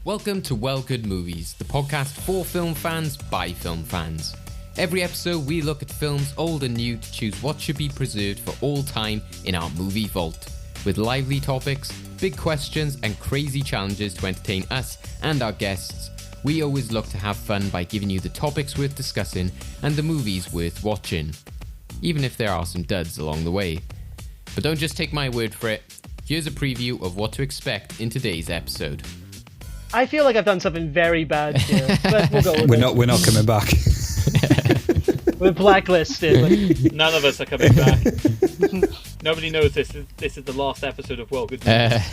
Welcome to Well Good Movies, the podcast for film fans by film fans. Every episode we look at films old and new to choose what should be preserved for all time in our movie vault. With lively topics, big questions and crazy challenges to entertain us and our guests, we always look to have fun by giving you the topics worth discussing and the movies worth watching, even if there are some duds along the way. But don't just take my word for it. Here's a preview of what to expect in today's episode. I feel like I've done something very bad here, but we'll go with it. We're not coming back. We're blacklisted. None of us are coming back. Nobody knows this is the last episode of Well Good Movies.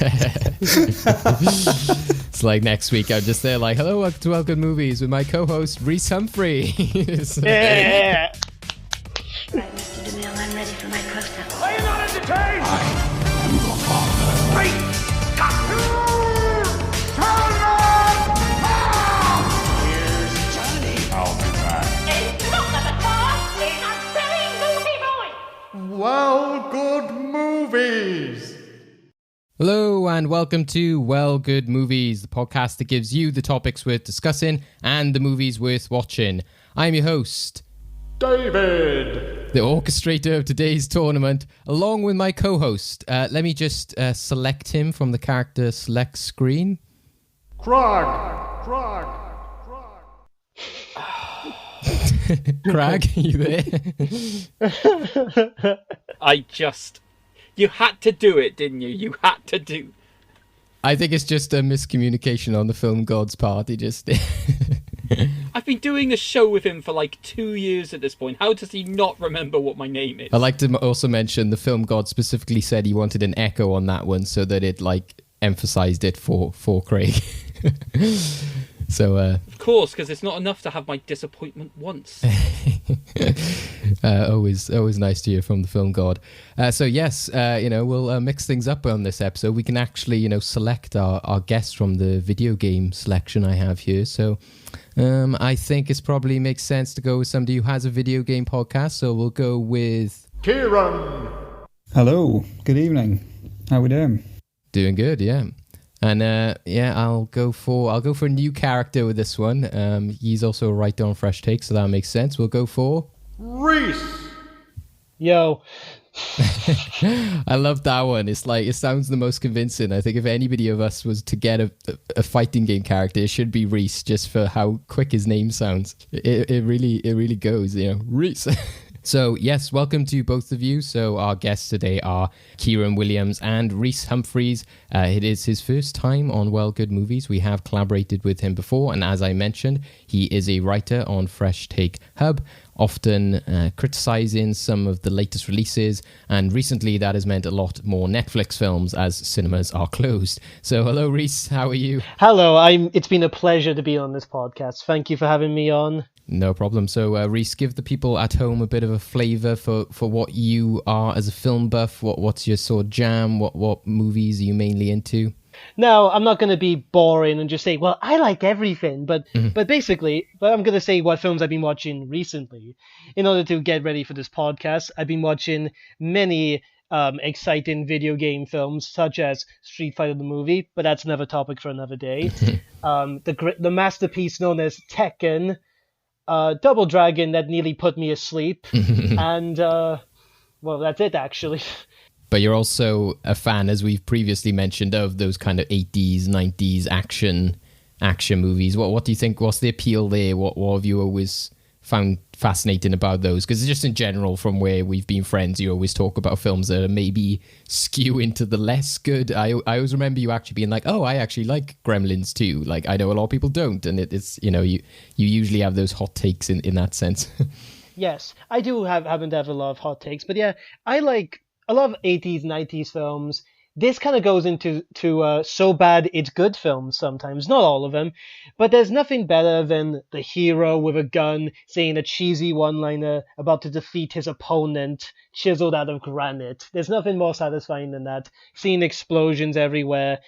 It's like next week I'm just there like, hello, welcome to Well Good Movies with my co-host Rhys Humphreys. Yeah. Right, Mr. DeMille, I'm ready for my close-up. Are you not entertained? I am your father. Great Scott! Here's Johnny. I'll be back. It's not the car, it's a very naughty boy! Well, good movies. Hello and welcome to Well Good Movies, the podcast that gives you the topics worth discussing and the movies worth watching. I'm your host, David. the orchestrator of today's tournament, along with my co-host. Let me just select him from the character select screen. Krog. Crag, are you there? You had to do it, didn't you? You had to do. I think it's just a miscommunication on the film god's part. He just... I've been doing this show with him for like 2 years at this point. How does he not remember what my name is? I'd like to also mention the film god specifically said he wanted an echo on that one so that it like emphasized it for Craig. So Of course, because it's not enough to have my disappointment once. always nice to hear from the film god. So yes, we'll mix things up on this episode. We can actually select our guests from the video game selection I have here. So I think it probably makes sense to go with somebody who has a video game podcast. So we'll go with Kieran. Hello. Good evening. How we doing? Doing good, yeah. And I'll go for a new character with this one. He's also a writer on Fresh Take, so that makes sense. We'll go for Rhys. Yo. I love that one. It's like, it sounds the most convincing. I think if anybody of us was to get a fighting game character, it should be Rhys, just for how quick his name sounds. It really goes, Rhys. So yes, welcome to both of you. So our guests today are Kieran Williams and Rhys Humphreys. It is his first time on Well Good Movies. We have collaborated with him before, and as I mentioned, he is a writer on Fresh Take Hub, often criticizing some of the latest releases, and recently that has meant a lot more Netflix films as cinemas are closed. So hello Rhys, how are you? Hello, it's been a pleasure to be on this podcast. Thank you for having me on. No problem. So Rhys, give the people at home a bit of a flavour for what you are as a film buff. What's your sort of jam? What movies are you mainly into? Now, I'm not going to be boring and just say, well, I like everything, but I'm going to say what films I've been watching recently. In order to get ready for this podcast, I've been watching many exciting video game films, such as Street Fighter the movie, but that's another topic for another day. The masterpiece known as Tekken, Double Dragon that nearly put me asleep, and, well, that's it, actually. But you're also a fan, as we've previously mentioned, of those kind of 80s, 90s action movies. What do you think? What's the appeal there? What have you always found fascinating about those? Because just in general, from where we've been friends, you always talk about films that are maybe skew into the less good. I always remember you actually being like, oh, I actually like Gremlins too. Like, I know a lot of people don't. And it's, you usually have those hot takes in that sense. Yes, I do happen to have a lot of hot takes. But yeah, I love 80s, 90s films. This kind of goes into so bad it's good films sometimes, not all of them, but there's nothing better than the hero with a gun saying a cheesy one-liner about to defeat his opponent, chiseled out of granite. There's nothing more satisfying than that. Seeing explosions everywhere,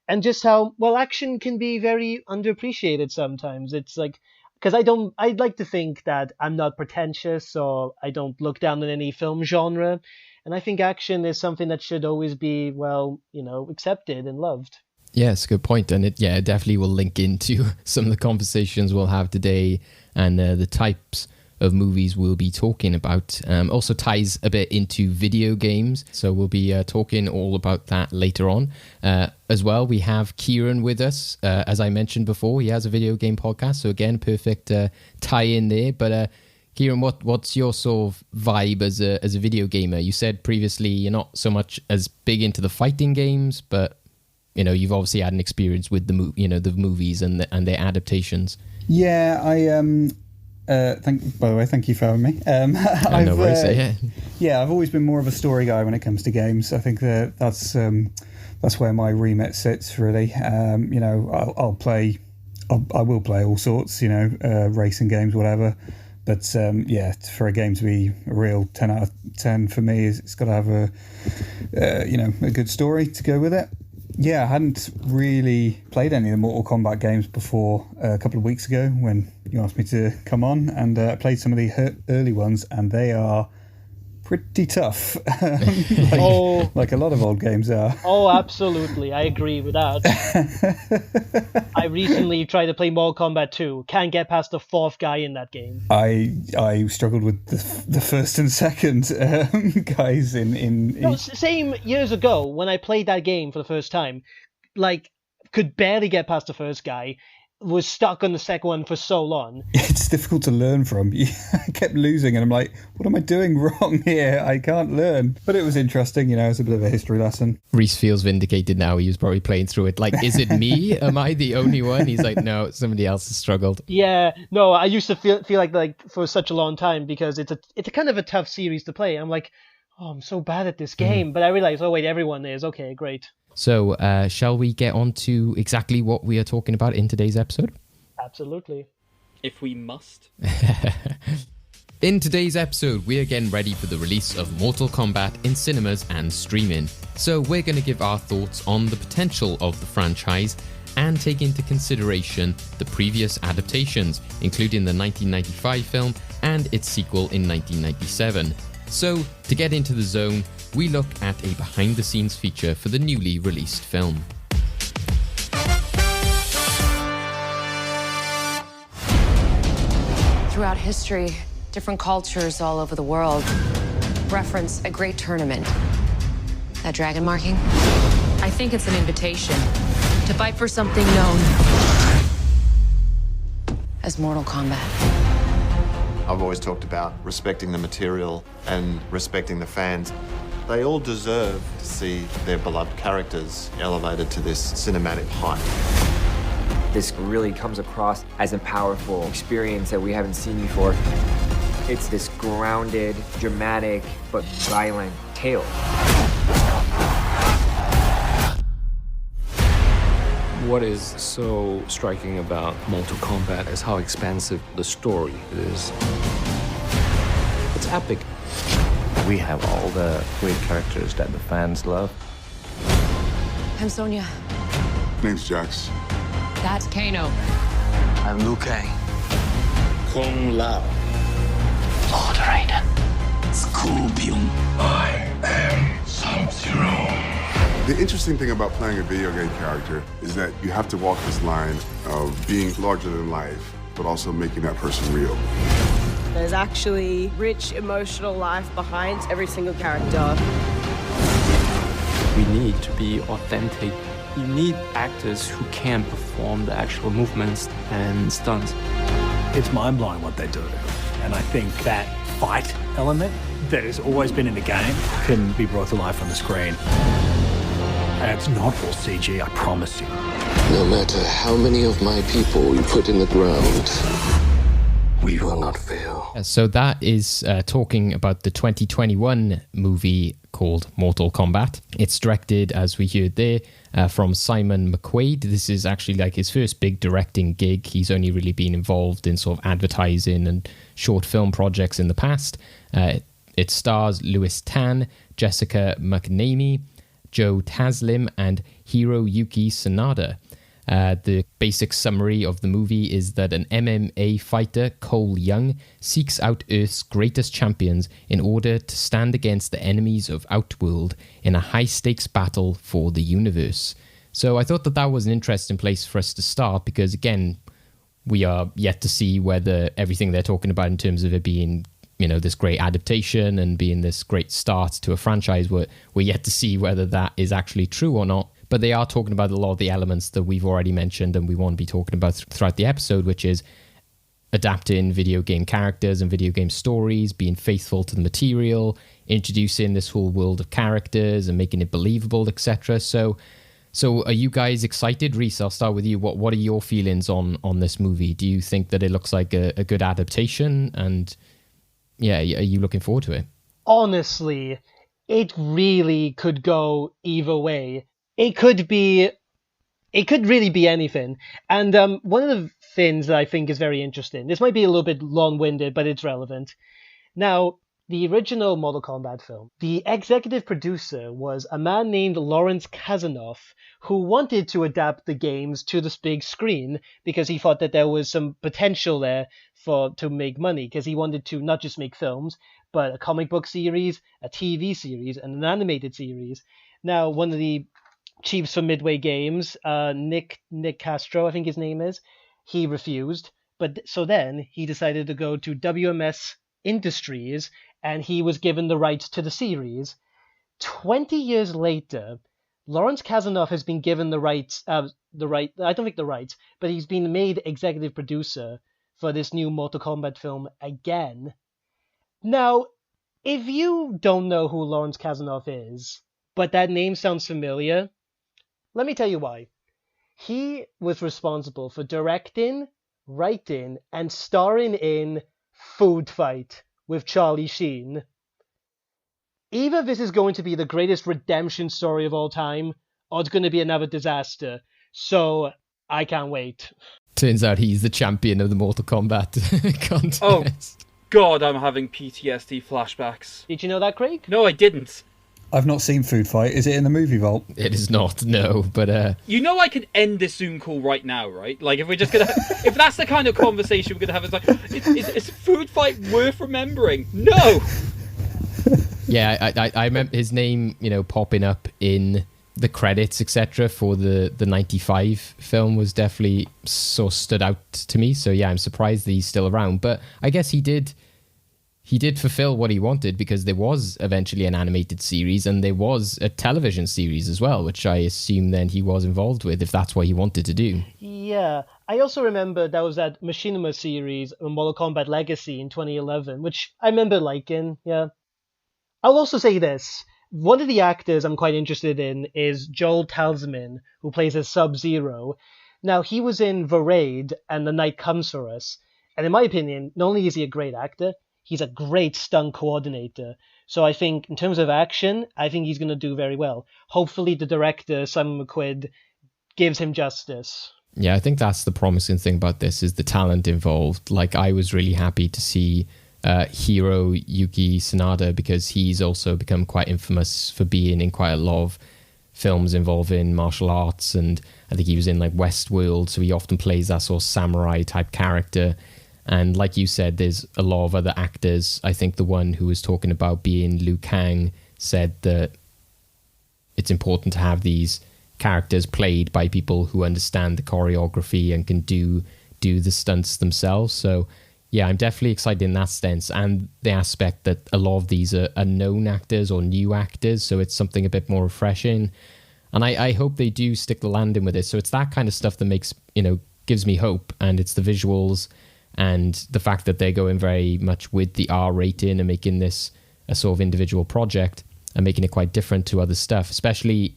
and just how, well, action can be very underappreciated sometimes. It's like, because I'd like to think that I'm not pretentious or I don't look down on any film genre. And I think action is something that should always be, well, accepted and loved. Yes, good point. And it definitely will link into some of the conversations we'll have today and the types of movies we'll be talking about. Also ties a bit into video games. So we'll be talking all about that later on. As well, we have Kieran with us. As I mentioned before, he has a video game podcast. So again, perfect tie-in there. But Kieran, what's your sort of vibe as a video gamer? You said previously you're not so much as big into the fighting games, but you've obviously had an experience with the movies and their adaptations. Yeah, by the way, thank you for having me. No worries. Yeah, I've always been more of a story guy when it comes to games. I think that's where my remit sits, really. I will play all sorts, racing games, whatever. But for a game to be a real 10 out of 10 for me, it's got to have a good story to go with it. Yeah, I hadn't really played any of the Mortal Kombat games before a couple of weeks ago when you asked me to come on, and I played some of the early ones, and they are pretty tough, like a lot of old games are. Oh, absolutely. I agree with that. I recently tried to play Mortal Kombat 2. Can't get past the fourth guy in that game. I struggled with the first and second guys in No, same years ago when I played that game for the first time. Could barely get past the first guy. Was stuck on the second one for so long. It's difficult to learn from. I kept losing and I'm like, what am I doing wrong here? I can't learn. But it was interesting, it's a bit of a history lesson. Rhys feels vindicated now. He was probably playing through it like, is it me? Am I the only one? He's like, no, somebody else has struggled. Yeah, no, I used to feel like for such a long time because it's a kind of a tough series to play. I'm like, oh, I'm so bad at this game. But I realized, oh wait, everyone is. Okay, great. So, shall we get on to exactly what we are talking about in today's episode? Absolutely. If we must. In today's episode, we're getting ready for the release of Mortal Kombat in cinemas and streaming. So we're going to give our thoughts on the potential of the franchise and take into consideration the previous adaptations, including the 1995 film and its sequel in 1997. So, to get into the zone, we look at a behind-the-scenes feature for the newly released film. Throughout history, different cultures all over the world reference a great tournament. That dragon marking? I think it's an invitation to fight for something known as Mortal Kombat. I've always talked about respecting the material and respecting the fans. They all deserve to see their beloved characters elevated to this cinematic height. This really comes across as a powerful experience that we haven't seen before. It's this grounded, dramatic, but violent tale. What is so striking about Mortal Kombat is how expansive the story is. It's epic. We have all the great characters that the fans love. I'm Sonya. Name's Jax. That's Kano. I'm Liu Kang. Kung Lao. Lord Raiden. Scorpion. I am Sub-Zero. The interesting thing about playing a video game character is that you have to walk this line of being larger than life, but also making that person real. There's actually rich emotional life behind every single character. We need to be authentic. You need actors who can perform the actual movements and stunts. It's mind-blowing what they do. And I think that fight element that has always been in the game can be brought to life on the screen. And it's not all CG, I promise you. No matter how many of my people you put in the ground, we will not fail. So that is talking about the 2021 movie called Mortal Kombat. It's directed, as we heard there, from Simon McQuaid. This is actually like his first big directing gig. He's only really been involved in sort of advertising and short film projects in the past. It stars Louis Tan, Jessica McNamee, Joe Taslim, and Hiroyuki Sanada. The basic summary of the movie is that an MMA fighter, Cole Young, seeks out Earth's greatest champions in order to stand against the enemies of Outworld in a high-stakes battle for the universe. So I thought that was an interesting place for us to start because, again, we are yet to see whether everything they're talking about in terms of it being, this great adaptation and being this great start to a franchise, we're yet to see whether that is actually true or not. But they are talking about a lot of the elements that we've already mentioned and we want to be talking about throughout the episode, which is adapting video game characters and video game stories, being faithful to the material, introducing this whole world of characters and making it believable, etc. So are you guys excited? Rhys, I'll start with you. What are your feelings on this movie? Do you think that it looks like a good adaptation? And are you looking forward to it? Honestly, it really could go either way. It could really be anything. And one of the things that I think is very interesting, this might be a little bit long-winded, but it's relevant. Now, the original Mortal Kombat film, the executive producer was a man named Lawrence Kasanoff, who wanted to adapt the games to this big screen because he thought that there was some potential there to make money, because he wanted to not just make films, but a comic book series, a TV series, and an animated series. Now, one of the chiefs from Midway Games, Nick Castro, I think his name is, he refused. So then he decided to go to WMS Industries, and he was given the rights to the series. 20 years later, Lawrence Kasanoff has been given I don't think the rights, but he's been made executive producer for this new Mortal Kombat film again. Now, if you don't know who Lawrence Kasanoff is, but that name sounds familiar, let me tell you why. He was responsible for directing, writing, and starring in Food Fight with Charlie Sheen. Either this is going to be the greatest redemption story of all time, or it's going to be another disaster. So, I can't wait. Turns out he's the champion of the Mortal Kombat contest. Oh, God, I'm having PTSD flashbacks. Did you know that, Craig? No, I didn't. I've not seen Food Fight. Is it in the movie vault? It is not, no, but... I could end this Zoom call right now, right? Like, if we're just gonna... if that's the kind of conversation we're gonna have, it's like, is Food Fight worth remembering? No! Yeah, I remember his name, popping up in the credits, etc. for the 95 film was definitely so stood out to me. So yeah, I'm surprised that he's still around. But I guess he did fulfill what he wanted, because there was eventually an animated series and there was a television series as well, which I assume then he was involved with, if that's what he wanted to do. Yeah, I also remember there was that Machinima series, Mortal Kombat Legacy in 2011, which I remember liking, yeah. I'll also say this. One of the actors I'm quite interested in is Joel Talisman, who plays as Sub-Zero. Now, he was in The Raid and The Night Comes For Us, and in my opinion, not only is he a great actor, he's a great stunt coordinator. So I think, in terms of action, I think he's going to do very well. Hopefully the director, Simon McQuid, gives him justice. Yeah, I think that's the promising thing about this, is the talent involved. Like, I was really happy to see Hiro Yuki Sanada, because he's also become quite infamous for being in quite a lot of films involving martial arts, and I think he was in like Westworld, so he often plays that sort of samurai type character. And like you said, there's a lot of other actors. I think the one who was talking about being Liu Kang said that it's important to have these characters played by people who understand the choreography and can do the stunts themselves. So yeah, I'm definitely excited in that sense, and the aspect that a lot of these are known actors or new actors, so it's something a bit more refreshing. And I hope they do stick the landing with it. So it's that kind of stuff that makes, gives me hope, and it's the visuals and the fact that they're going very much with the R rating and making this a sort of individual project and making it quite different to other stuff, especially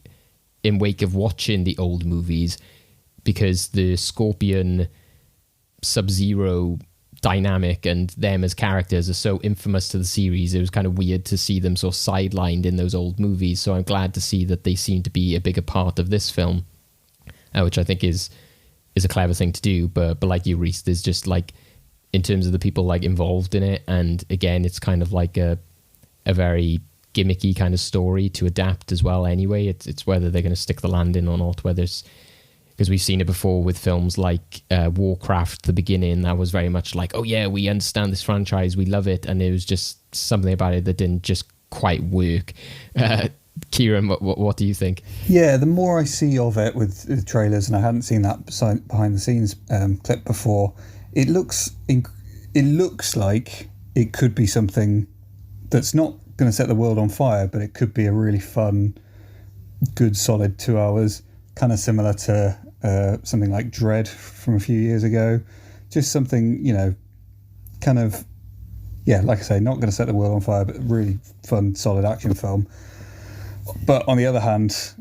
in wake of watching the old movies, because the Scorpion, Sub-Zero dynamic and them as characters are so infamous to the series. It was kind of weird to see them sort of sidelined in those old movies, so I'm glad to see that they seem to be a bigger part of this film, which I think is a clever thing to do. But like you, Rhys, there's just like, in terms of the people like involved in it, and again, it's kind of like a very gimmicky kind of story to adapt as well anyway. It's whether they're going to stick the landing or not, whether it's, because we've seen it before with films like Warcraft, the beginning, that was very much like, oh yeah, we understand this franchise, we love it, and it was just something about it that didn't just quite work. Kieran, what do you think? Yeah, the more I see of it with the trailers, and I hadn't seen that behind the scenes clip before, it looks like it could be something that's not going to set the world on fire, but it could be a really fun, good, solid 2 hours, kind of similar to something like Dread from a few years ago. Just something, kind of, yeah, like I say, not going to set the world on fire, but really fun, solid action film. But on the other hand,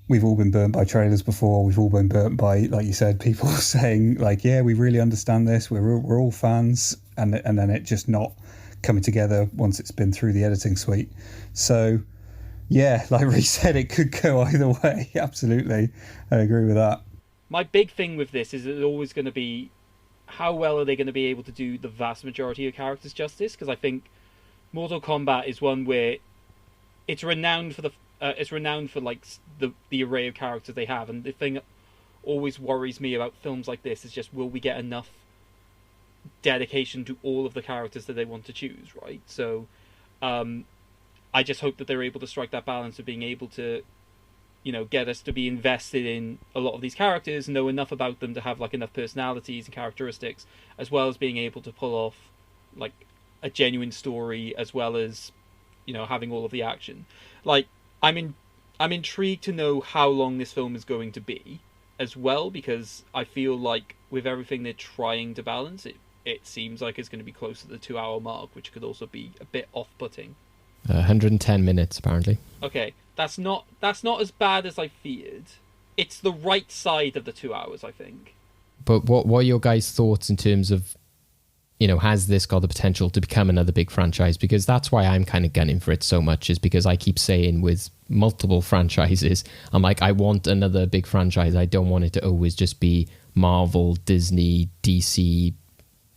we've all been burnt by trailers before. We've all been burnt by, like you said, people saying, like, yeah, we really understand this. We're all fans. And then it just not coming together once it's been through the editing suite. So, yeah, like Rhys said, it could go either way. Absolutely. I agree with that. My big thing with this is it's always going to be how well are they going to be able to do the vast majority of characters justice? Because I think Mortal Kombat is one where it's renowned for like the array of characters they have, and the thing that always worries me about films like this is just, will we get enough dedication to all of the characters that they want to choose, right? So I just hope that they're able to strike that balance of being able to, get us to be invested in a lot of these characters, know enough about them to have like enough personalities and characteristics, as well as being able to pull off like a genuine story, as well as having all of the action. Like, I'm intrigued to know how long this film is going to be as well, because I feel like with everything they're trying to balance, it seems like it's going to be close to the 2 hour mark, which could also be a bit off-putting. 110 minutes apparently. Okay, that's not as bad as I feared. It's the right side of the 2 hours, I think. But what are your guys' thoughts in terms of, has this got the potential to become another big franchise? Because that's why I'm kind of gunning for it so much, is because I keep saying with multiple franchises, I'm like, I want another big franchise. I don't want it to always just be Marvel, Disney, DC,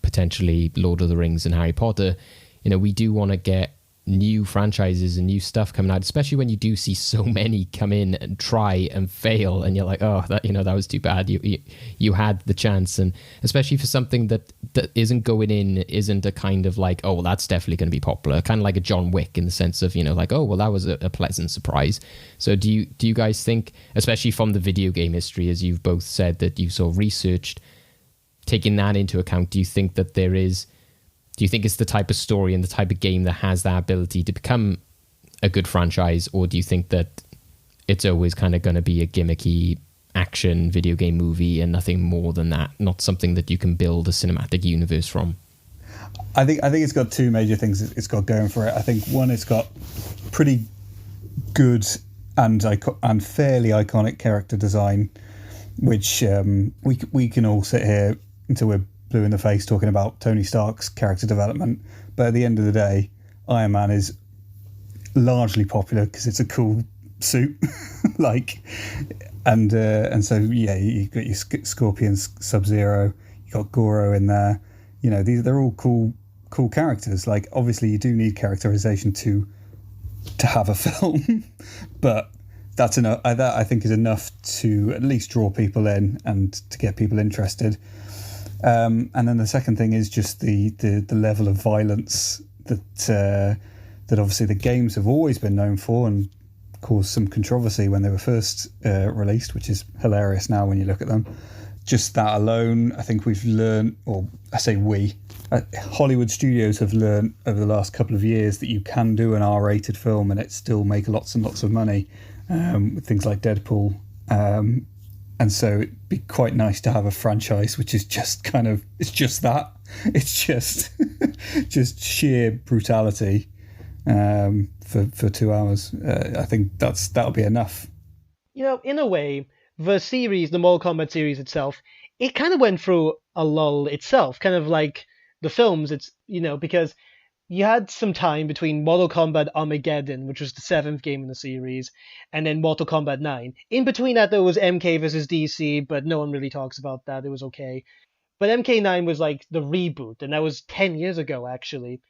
potentially Lord of the Rings and Harry Potter. We do want to get new franchises and new stuff coming out, especially when you do see so many come in and try and fail, and you're like, oh, that that was too bad. You had the chance, and especially for something that isn't going in, isn't a kind of like, oh, well, that's definitely going to be popular, kind of like a John Wick in the sense of, like, oh, well, that was a pleasant surprise. So do you guys think, especially from the video game history, as you've both said that you sort of researched, taking that into account, do you think it's the type of story and the type of game that has that ability to become a good franchise, or do you think that it's always kind of going to be a gimmicky action video game movie and nothing more than that, not something that you can build a cinematic universe from? I think it's got two major things it's got going for it. I think one, it's got pretty good and fairly iconic character design, which we can all sit here until we're blue in the face talking about Tony Stark's character development, but at the end of the day, Iron Man is largely popular because it's a cool suit, and so yeah, you've got your Scorpions, Sub-Zero, you got Goro in there. They're all cool characters. Like, obviously, you do need characterization to have a film, but that's enough. That I think is enough to at least draw people in and to get people interested. And then the second thing is just the level of violence that obviously the games have always been known for and caused some controversy when they were first released, which is hilarious now when you look at them. Just that alone, I think we've learned, or I say we, Hollywood studios have learned over the last couple of years that you can do an R-rated film and it still make lots and lots of money with things like Deadpool. And so it'd be quite nice to have a franchise which is just it's just that. It's just just sheer brutality for 2 hours. I think that'll be enough. In a way, the Mortal Kombat series itself, it kind of went through a lull itself, kind of like the films. It's, because you had some time between Mortal Kombat Armageddon, which was the 7th game in the series, and then Mortal Kombat 9. In between that, there was MK versus DC, but no one really talks about that. It was okay. But MK9 was like the reboot, and that was 10 years ago, actually.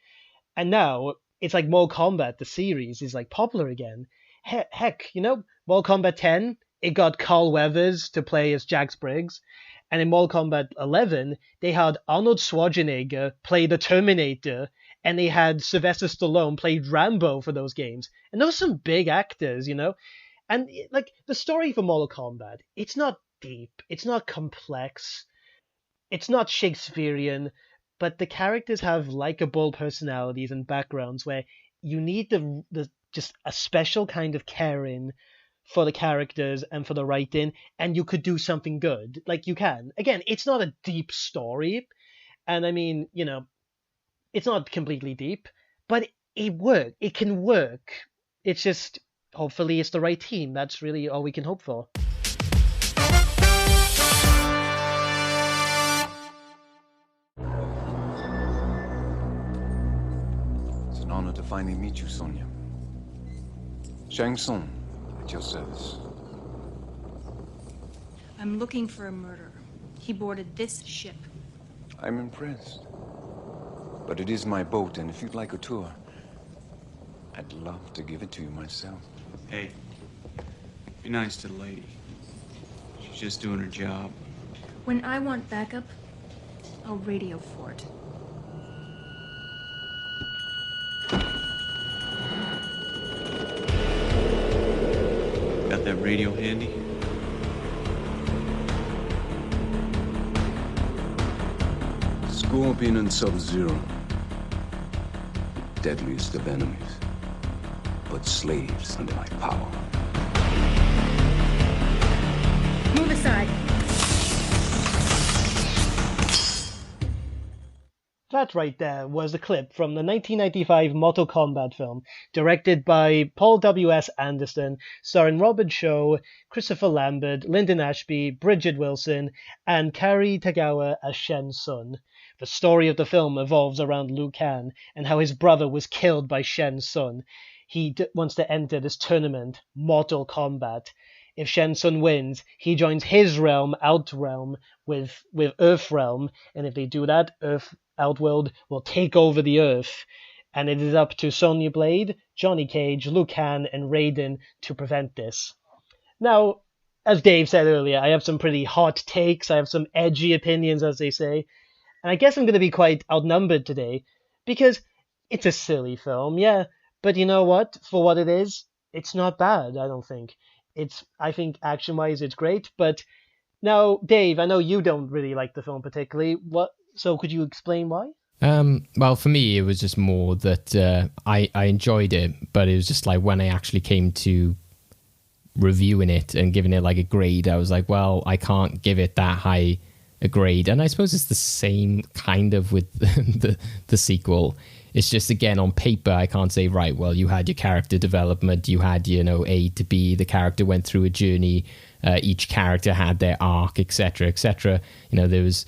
And now, it's like Mortal Kombat, the series, is like popular again. Heck, Mortal Kombat 10, it got Carl Weathers to play as Jax Briggs. And in Mortal Kombat 11, they had Arnold Schwarzenegger play the Terminator, and they had Sylvester Stallone played Rambo for those games. And those are some big actors, you know? And like the story for Mortal Kombat, it's not deep, it's not complex, it's not Shakespearean, but the characters have likable personalities and backgrounds where you need the just a special kind of caring for the characters and for the writing, and you could do something good. Like, you can. Again, it's not a deep story, and I mean, you know, it's not completely deep, but it can work. It's just, hopefully it's the right team. That's really all we can hope for. It's an honor to finally meet you, Sonya. Shang Tsung, at your service. I'm looking for a murderer. He boarded this ship. I'm impressed. But it is my boat, and if you'd like a tour, I'd love to give it to you myself. Hey, be nice to the lady. She's just doing her job. When I want backup, I'll radio for it. Got that radio handy? Scorpion and Sub-Zero. Deadliest of enemies, but slaves under my power. Move aside. That right there was a clip from the 1995 Mortal Kombat film, directed by Paul W.S. Anderson, starring Robert Shaw, Christopher Lambert, Lyndon Ashby, Bridget Wilson, and Kari Tagawa as Shen Sun. The story of the film evolves around Liu Kang and how his brother was killed by Shen Sun. He wants to enter this tournament, Mortal Kombat. If Shen Sun wins, he joins his realm, Outrealm, with Earthrealm, and if they do that, Outworld will take over the Earth. And it is up to Sonya Blade, Johnny Cage, Liu Kang, and Raiden to prevent this. Now, as Dave said earlier, I have some pretty hot takes, I have some edgy opinions, as they say, and I guess I'm going to be quite outnumbered today, because it's a silly film, yeah, but you know what? For what it is, it's not bad, I don't think. I think action-wise it's great, but now, Dave, I know you don't really like the film particularly. So could you explain why? Well, for me, it was just more that I enjoyed it, but it was just like when I actually came to reviewing it and giving it like a grade, I was like, well, I can't give it that high a grade. And I suppose it's the same kind of with the sequel. It's just, again, on paper, I can't say, right, well, you had your character development, you had, you know, A to B, the character went through a journey, each character had their arc, etc., etc. You know, there was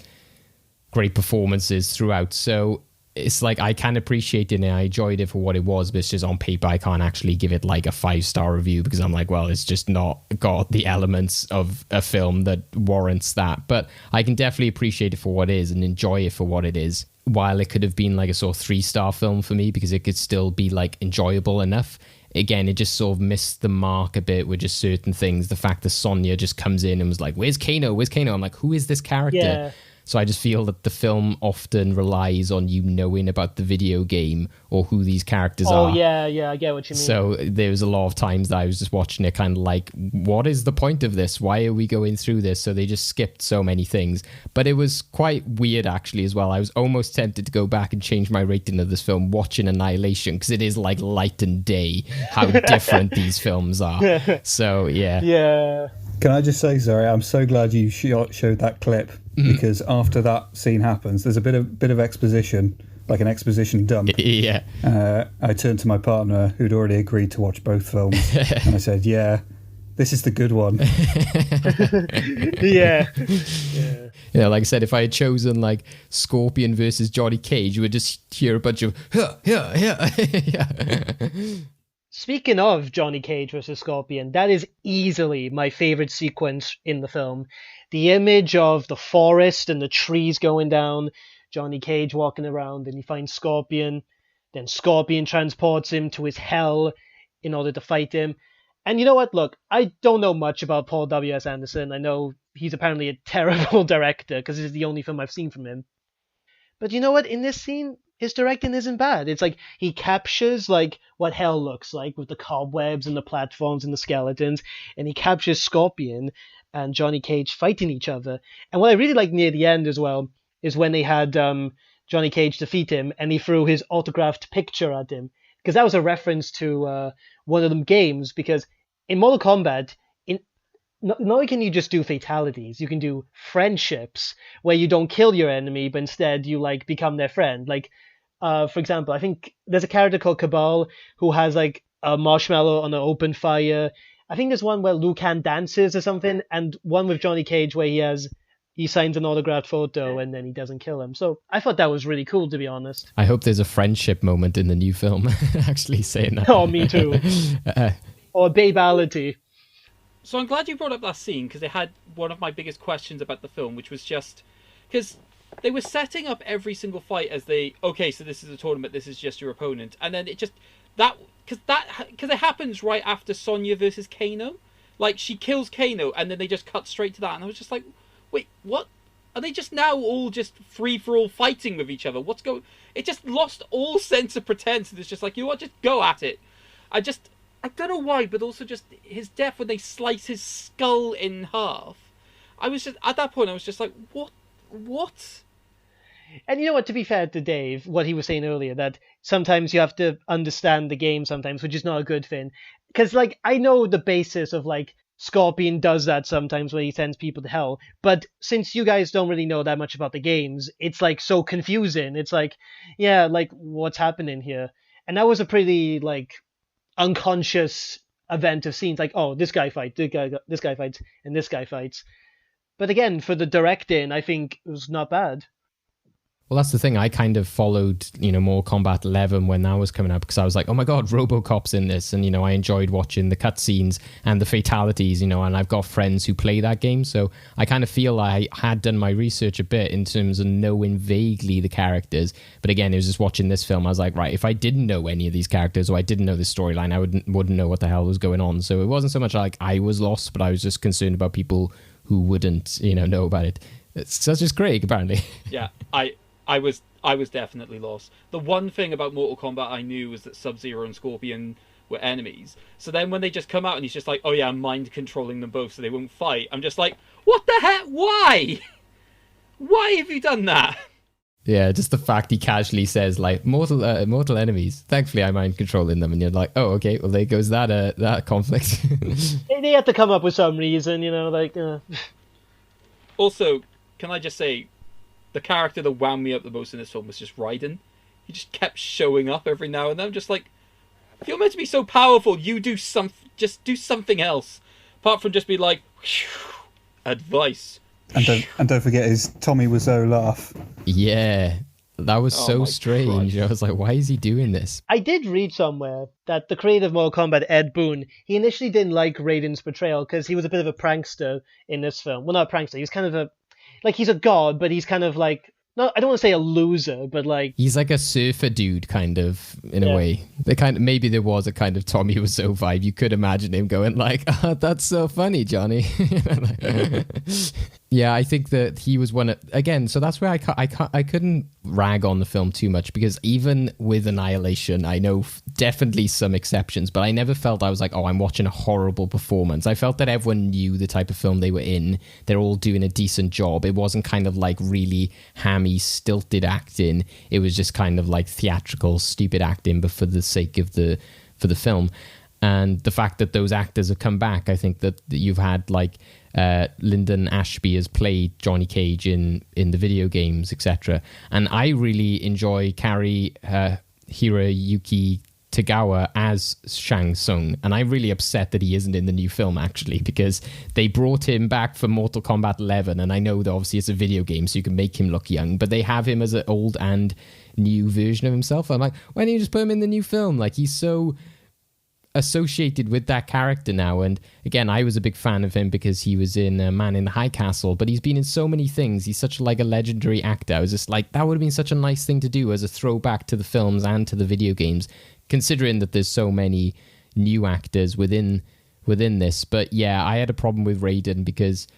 great performances throughout. So it's like I can appreciate it and I enjoyed it for what it was, but it's just on paper I can't actually give it like a 5-star review because I'm like, well, it's just not got the elements of a film that warrants that. But I can definitely appreciate it for what it is and enjoy it for what it is, while it could have been like a sort of 3-star film for me because it could still be like enjoyable enough. Again, it just sort of missed the mark a bit with just certain things. The fact that Sonya just comes in and was like, where's Kano? Where's Kano? I'm like, who is this character? Yeah. So I just feel that the film often relies on you knowing about the video game or who these characters are. Oh, yeah, I get what you mean. So there was a lot of times that I was just watching it kind of like, what is the point of this? Why are we going through this? So they just skipped so many things. But it was quite weird, actually, as well. I was almost tempted to go back and change my rating of this film, watching Annihilation, because it is like light and day how different these films are. So, yeah. Yeah. Can I just say, sorry, I'm so glad you showed that clip, because after that scene happens, there's a bit of exposition, like an exposition dump. Yeah. I turned to my partner, who'd already agreed to watch both films, and I said, yeah, this is the good one. Yeah. You know, like I said, if I had chosen like Scorpion versus Johnny Cage, you would just hear a bunch of, yeah. Speaking of Johnny Cage versus Scorpion, that is easily my favorite sequence in the film. The image of the forest and the trees going down, Johnny Cage walking around, and he finds Scorpion. Then Scorpion transports him to his hell in order to fight him. And you know what? Look, I don't know much about Paul W.S. Anderson. I know he's apparently a terrible director because this is the only film I've seen from him. But you know what? In this scene, his directing isn't bad. It's like he captures like what hell looks like with the cobwebs and the platforms and the skeletons, and he captures Scorpion and Johnny Cage fighting each other. And what I really like near the end as well is when they had Johnny Cage defeat him and he threw his autographed picture at him, because that was a reference to one of them games. Because in Mortal Kombat, not only can you just do fatalities, you can do friendships where you don't kill your enemy, but instead you like become their friend. Like, for example, I think there's a character called Cabal who has like a marshmallow on an open fire. I think there's one where Liu Kang dances or something, and one with Johnny Cage where he signs an autographed photo and then he doesn't kill him. So I thought that was really cool, to be honest. I hope there's a friendship moment in the new film. Actually saying that. Oh, me too. Or babality. So I'm glad you brought up that scene, because it had one of my biggest questions about the film, which was just because they were setting up every single fight as okay, so this is a tournament, this is just your opponent, and then it just because it happens right after Sonya versus Kano, like she kills Kano, and then they just cut straight to that, and I was just like, wait, what? Are they just now all just free for all fighting with each other? What's going? It just lost all sense of pretense, and it's just like, you know what, just go at it. I don't know why, but also just his death when they slice his skull in half. I was just, at that point, I was just like, what? And you know what, to be fair to Dave, what he was saying earlier, that sometimes you have to understand the game sometimes, which is not a good thing. Because, like, I know the basis of, like, Scorpion does that sometimes when he sends people to hell. But since you guys don't really know that much about the games, it's, like, so confusing. It's like, yeah, like, what's happening here? And that was a pretty, like, unconscious event of scenes, like, oh, this guy fights, this guy fights, and this guy fights. But again, for the directing, I think it was not bad. Well, that's the thing. I kind of followed, Mortal Kombat 11 when that was coming out, because I was like, oh my God, RoboCop's in this. And, I enjoyed watching the cutscenes and the fatalities, and I've got friends who play that game. So I kind of feel I had done my research a bit in terms of knowing vaguely the characters. But again, it was just watching this film. I was like, right, if I didn't know any of these characters or I didn't know this storyline, I wouldn't know what the hell was going on. So it wasn't so much like I was lost, but I was just concerned about people who wouldn't, know about it. So that's just great, apparently. Yeah, I was definitely lost. The one thing about Mortal Kombat I knew was that Sub-Zero and Scorpion were enemies. So then when they just come out and he's just like, oh yeah, I'm mind controlling them both so they won't fight, I'm just like, what the heck? Why? Why have you done that? Yeah, just the fact he casually says, like, mortal enemies. Thankfully, I'm mind controlling them. And you're like, oh, okay, well, there goes that conflict. They had to come up with some reason, like... Also, can I just say, the character that wound me up the most in this film was just Raiden. He just kept showing up every now and then. I'm just like, if you're meant to be so powerful, just do something else. Apart from just be like, advice. And don't forget his Tommy Wiseau laugh. Yeah, that was so strange. Christ. I was like, why is he doing this? I did read somewhere that the creator of Mortal Kombat, Ed Boon, he initially didn't like Raiden's portrayal because he was a bit of a prankster in this film. Well, not a prankster. He was kind of he's a god, but he's kind of like, no, I don't want to say a loser, but like... He's like a surfer dude, kind of, in a way. Maybe there was a kind of Tommy Wiseau vibe. You could imagine him going like, oh, that's so funny, Johnny. Yeah, I think that he was one of... Again, so that's where I couldn't rag on the film too much, because even with Annihilation, I know definitely some exceptions, but I never felt I was like, oh, I'm watching a horrible performance. I felt that everyone knew the type of film they were in. They're all doing a decent job. It wasn't kind of like really hammy, stilted acting. It was just kind of like theatrical, stupid acting, but for the sake of the film. And the fact that those actors have come back, I think that you've had like Lyndon Ashby has played Johnny Cage in the video games, etc. And I really enjoy Kari Hiroyuki Tagawa as Shang Tsung, and I'm really upset that he isn't in the new film, actually, because they brought him back for Mortal Kombat 11, and I know that obviously it's a video game, so you can make him look young, but they have him as an old and new version of himself. I'm like, why don't you just put him in the new film? Like, he's so associated with that character now. And again, I was a big fan of him because he was in Man in the High Castle, but he's been in so many things. He's such like a legendary actor. I was just like, that would have been such a nice thing to do as a throwback to the films and to the video games, considering that there's so many new actors within this. But yeah, I had a problem with Raiden because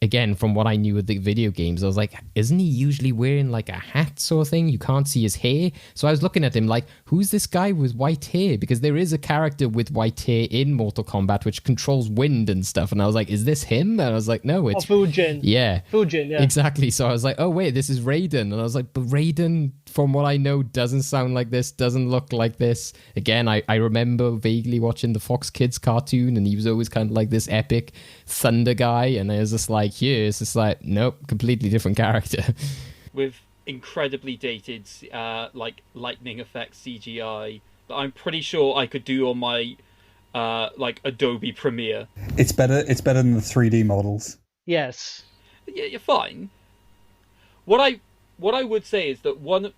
again, from what I knew of the video games, I was like, isn't he usually wearing like a hat sort of thing? You can't see his hair. So I was looking at him like, who's this guy with white hair? Because there is a character with white hair in Mortal Kombat which controls wind and stuff. And I was like, is this him? And I was like, no, it's... Fujin. Yeah. Fujin, yeah. Exactly. So I was like, oh, wait, this is Raiden. And I was like, but Raiden, from what I know, doesn't sound like this, doesn't look like this. Again, I remember vaguely watching the Fox Kids cartoon, and he was always kind of like this epic thunder guy. And I was just like, here, it's just like, nope, completely different character. With incredibly dated, like, lightning effects CGI that I'm pretty sure I could do on my, like, Adobe Premiere. It's better than the 3D models. Yes. Yeah, you're fine. What I would say is that one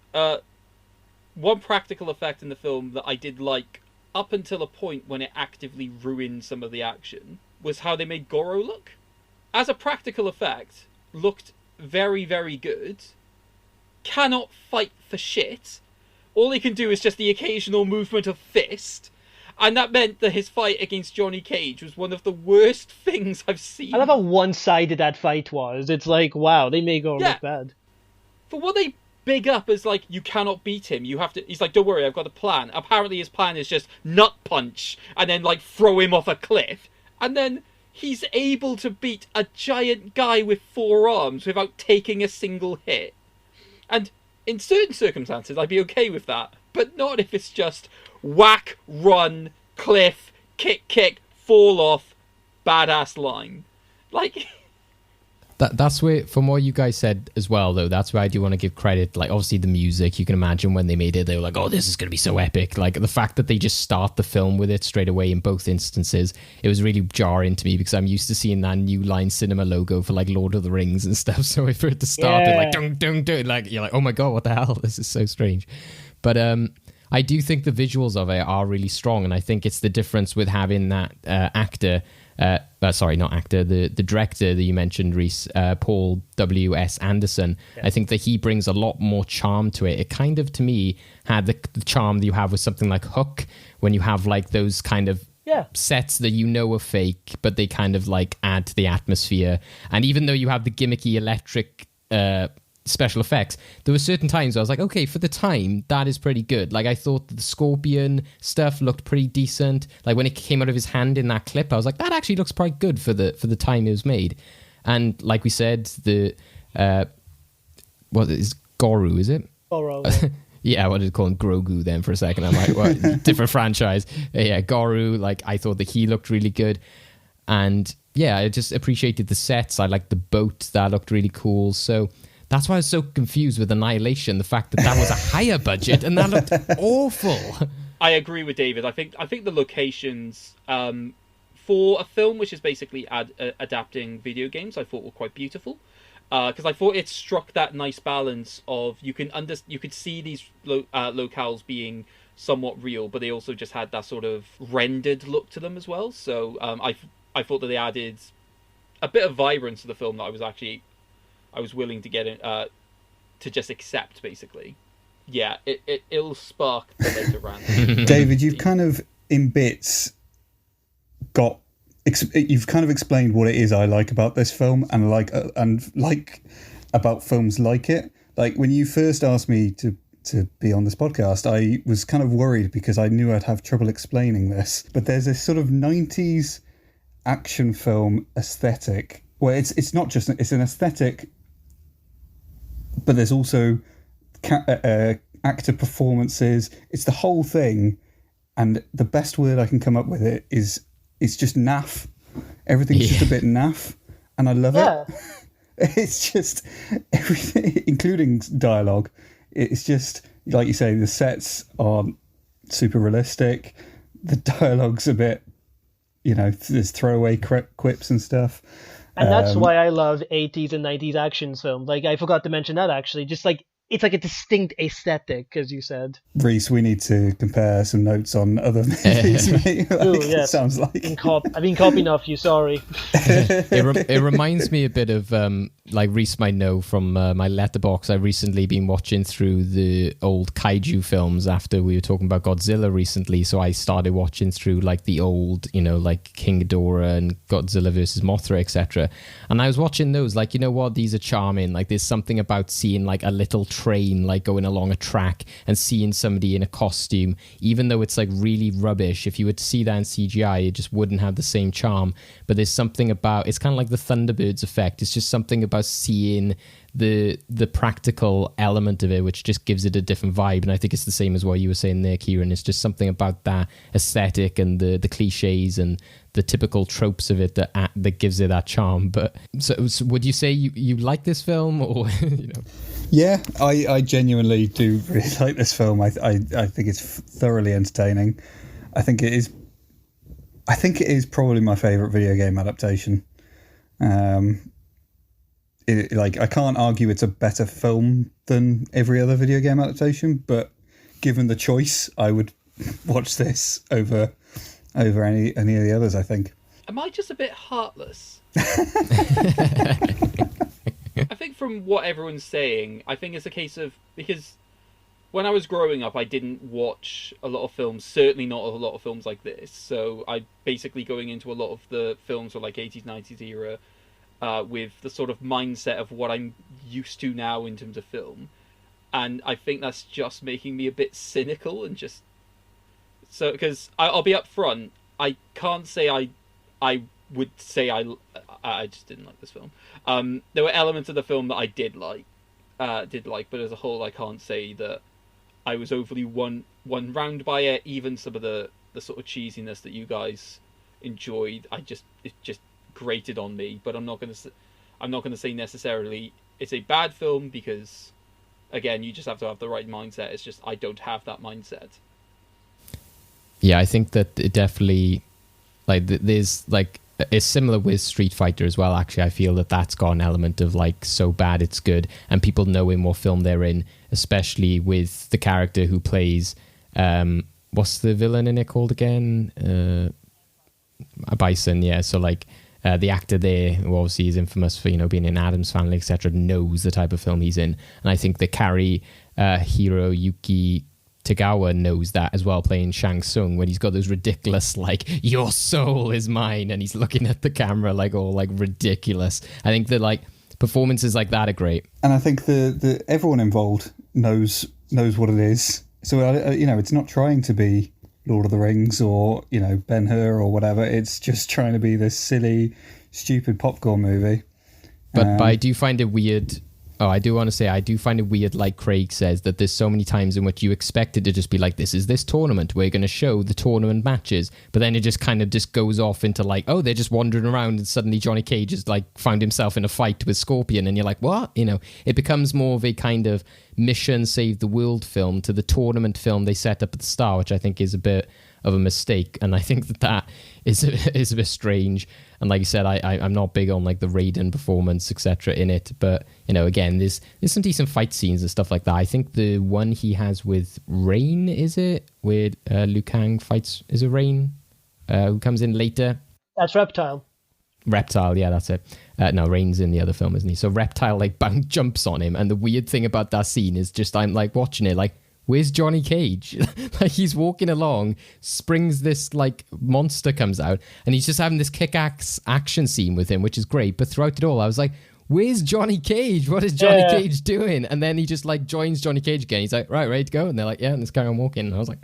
practical effect in the film that I did like up until a point when it actively ruined some of the action was how they made Goro look. As a practical effect, looked very, very good. Cannot fight for shit. All he can do is just the occasional movement of fist. And that meant that his fight against Johnny Cage was one of the worst things I've seen. I love how one-sided that fight was. It's like, wow, they made Goro look bad. For what they big up as, like, you cannot beat him, you have to... He's like, don't worry, I've got a plan. Apparently his plan is just nut punch and then, like, throw him off a cliff. And then he's able to beat a giant guy with 4 arms without taking a single hit. And in certain circumstances, I'd be okay with that. But not if it's just whack, run, cliff, kick, fall off, badass line. Like... That's where, from what you guys said as well, though, that's where I do want to give credit. Like, obviously, the music, you can imagine when they made it, they were like, oh, this is going to be so epic. Like, the fact that they just start the film with it straight away in both instances, it was really jarring to me because I'm used to seeing that New Line Cinema logo for, like, Lord of the Rings and stuff. So for it to start with, like, dung, dung, dung, like, you're like, oh my God, what the hell? This is so strange. But I do think the visuals of it are really strong. And I think it's the difference with having that actor... the director that you mentioned, Rhys, Paul W.S. Anderson. Yeah. I think that he brings a lot more charm to it. It kind of, to me, had the charm that you have with something like Hook, when you have like those kind of sets that you know are fake, but they kind of like add to the atmosphere. And even though you have the gimmicky electric special effects, there were certain times where I was like, okay, for the time, that is pretty good. Like, I thought the Scorpion stuff looked pretty decent. Like, when it came out of his hand in that clip, I was like, that actually looks quite good for the time it was made. And like we said, the what is Goro, is it? Goro. Yeah, what did it call him? Grogu then for a second. I'm like, what? Different franchise. Yeah, Goro, like, I thought that he looked really good. And yeah, I just appreciated the sets. I liked the boat. That looked really cool. So that's why I was so confused with Annihilation, the fact that was a higher budget and that looked awful. I agree with David. I think the locations for a film which is basically adapting video games, I thought were quite beautiful. Because I thought it struck that nice balance of you could see these locales being somewhat real, but they also just had that sort of rendered look to them as well. So I thought that they added a bit of vibrance to the film that I was willing to get in, to just accept, basically. Yeah, it'll spark the later rant. David, you've kind of, in bits, you've kind of explained what it is I like about this film and like about films like it. Like, when you first asked me to be on this podcast, I was kind of worried because I knew I'd have trouble explaining this. But there's this sort of 90s action film aesthetic where it's not just, it's an aesthetic, but there's also actor performances. It's the whole thing, and the best word I can come up with is just naff. Everything's just a bit naff, and I love it. It's just everything, including dialogue. It's just, like you say, the sets aren't super realistic. The dialogue's a bit, there's throwaway quips and stuff. And that's why I love 80s and 90s action films. Like, I forgot to mention that, actually. Just, like, it's like a distinct aesthetic, as you said. Rhys, we need to compare some notes on other movies, mate. Like, Ooh, yes. Sounds like I've been copying off you. Sorry. It reminds me a bit of like Rhys might know from my letterbox. I've recently been watching through the old kaiju films after we were talking about Godzilla recently. So I started watching through like the old, like King Ghidorah and Godzilla versus Mothra, etc. And I was watching those, like, you know what, these are charming. Like, there's something about seeing like a little train like going along a track and seeing somebody in a costume, even though it's like really rubbish. If you were to see that in CGI, it just wouldn't have the same charm. But there's something about, it's kind of like the Thunderbirds effect. It's just something about seeing the practical element of it, which just gives it a different vibe. And I think it's the same as what you were saying there, Kieran. It's just something about that aesthetic and the cliches and the typical tropes of it that gives it that charm. But so would you say you like this film, or Yeah, I genuinely do really like this film. I think it's thoroughly entertaining. I think it is probably my favourite video game adaptation. I can't argue it's a better film than every other video game adaptation, but given the choice, I would watch this over any of the others, I think. Am I just a bit heartless? I think from what everyone's saying, I think it's a case of, because when I was growing up, I didn't watch a lot of films, certainly not a lot of films like this. So I basically going into a lot of the films from like 80s, 90s era with the sort of mindset of what I'm used to now in terms of film. And I think that's just making me a bit cynical and just... So, because I'll be upfront, I can't say I would say I just didn't like this film. There were elements of the film that I did like, but as a whole, I can't say that I was overly won round by it. Even some of the sort of cheesiness that you guys enjoyed, it just grated on me. But I'm not gonna say necessarily it's a bad film, because again, you just have to have the right mindset. It's just I don't have that mindset. Yeah, I think that it definitely, like, there's like, it's similar with Street Fighter as well. Actually, I feel that that's got an element of like so bad it's good, and people knowing what film they're in, especially with the character who plays what's the villain in it called again? A Bison, yeah. So like the actor there, who obviously is infamous for being in Addams Family, etc., knows the type of film he's in, and I think the Kari Hiroyuki Tagawa knows that as well, playing Shang Tsung, when he's got those ridiculous like "your soul is mine" and he's looking at the camera like all like ridiculous. I think that like performances like that are great, and I think the everyone involved knows what it is. So it's not trying to be Lord of the Rings or Ben-Hur or whatever. It's just trying to be this silly, stupid popcorn movie. But I do find it weird. Oh, I do want to say, I do find it weird, like Craig says, that there's so many times in which you expect it to just be like, this is this tournament, we're going to show the tournament matches, but then it just kind of just goes off into like, oh, they're just wandering around and suddenly Johnny Cage has like found himself in a fight with Scorpion, and you're like, what? It becomes more of a kind of mission save the world film to the tournament film they set up at the start, which I think is a bit of a mistake, and I think that is a bit strange. And like you said, I'm not big on like the Raiden performance, etc. in it, but again, there's some decent fight scenes and stuff like that. I think the one he has with Rain, is it, where Liu Kang fights, is it Rain, who comes in later? That's Reptile, yeah, that's it. No, Rain's in the other film, isn't he? So Reptile like jumps on him, and the weird thing about that scene is just I'm like watching it like, where's Johnny Cage? Like, he's walking along, springs this like monster comes out, and he's just having this kick-ass action scene with him, which is great. But throughout it all, I was like, where's Johnny Cage? What is Johnny Cage doing? And then he just like joins Johnny Cage again. He's like, right, ready to go? And they're like, yeah, and let's carry on walking. And I was like,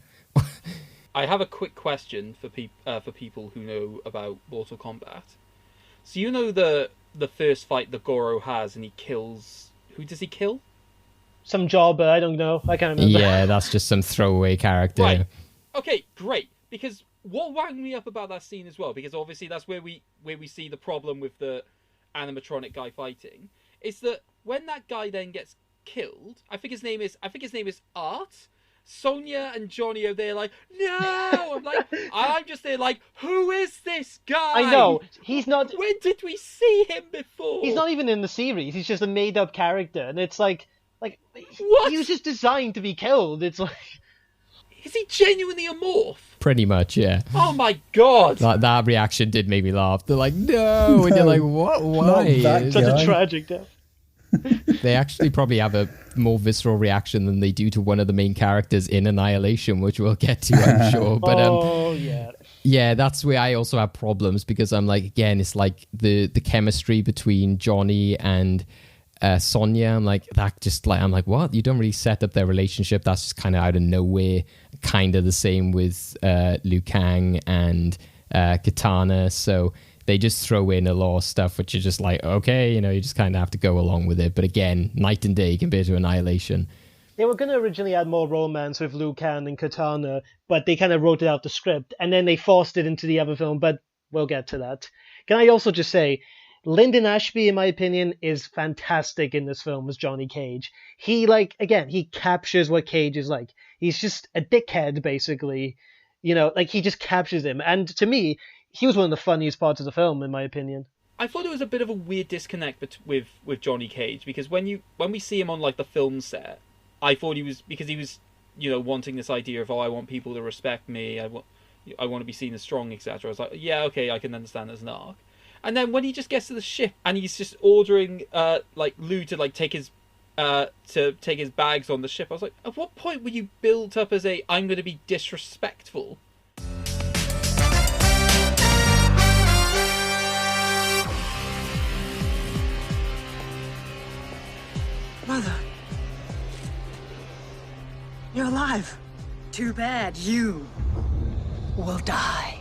I have a quick question for people who know about Mortal Kombat. So the first fight that Goro has, and he kills, who does he kill? Some jobber, I don't know. I can't remember. Yeah, that's just some throwaway character. Right. Okay, great. Because what wound me up about that scene as well, because obviously that's where we see the problem with the animatronic guy fighting, is that when that guy then gets killed, I think his name is Art. Sonia and Johnny are there like, no! I'm just there like, who is this guy? I know, he's not... When did we see him before? He's not even in the series, he's just a made-up character, and it's like, Like, he was just designed to be killed. It's like... Is he genuinely a morph? Pretty much, yeah. Oh my god! That reaction did make me laugh. They're like, no! And you're like, what? Why? Such a tragic death. They actually probably have a more visceral reaction than they do to one of the main characters in Annihilation, which we'll get to, I'm sure. But yeah, that's where I also have problems, because I'm like, again, it's like the chemistry between Johnny and Sonya. I'm like, what? You don't really set up their relationship. That's just kind of out of nowhere. Kind of the same with Liu Kang and Katana. So they just throw in a lot of stuff which is just like, okay, you just kind of have to go along with it. But again, night and day compared to Annihilation. They were going to originally add more romance with Liu Kang and Katana, but they kind of wrote it out the script, and then they forced it into the other film, but we'll get to that. Can I also just say, Lyndon Ashby, in my opinion, is fantastic in this film as Johnny Cage. He, he captures what Cage is like. He's just a dickhead, basically. He just captures him. And to me, he was one of the funniest parts of the film, in my opinion. I thought it was a bit of a weird disconnect with Johnny Cage, because when we see him on the film set, I thought he was wanting this idea of, I want people to respect me, I want to be seen as strong, etc. I was like, yeah, okay, I can understand as an arc. And then when he just gets to the ship and he's just ordering Lou to take his bags on the ship, I was like, at what point were you built up as I'm going to be disrespectful? Mother, you're alive. Too bad you will die.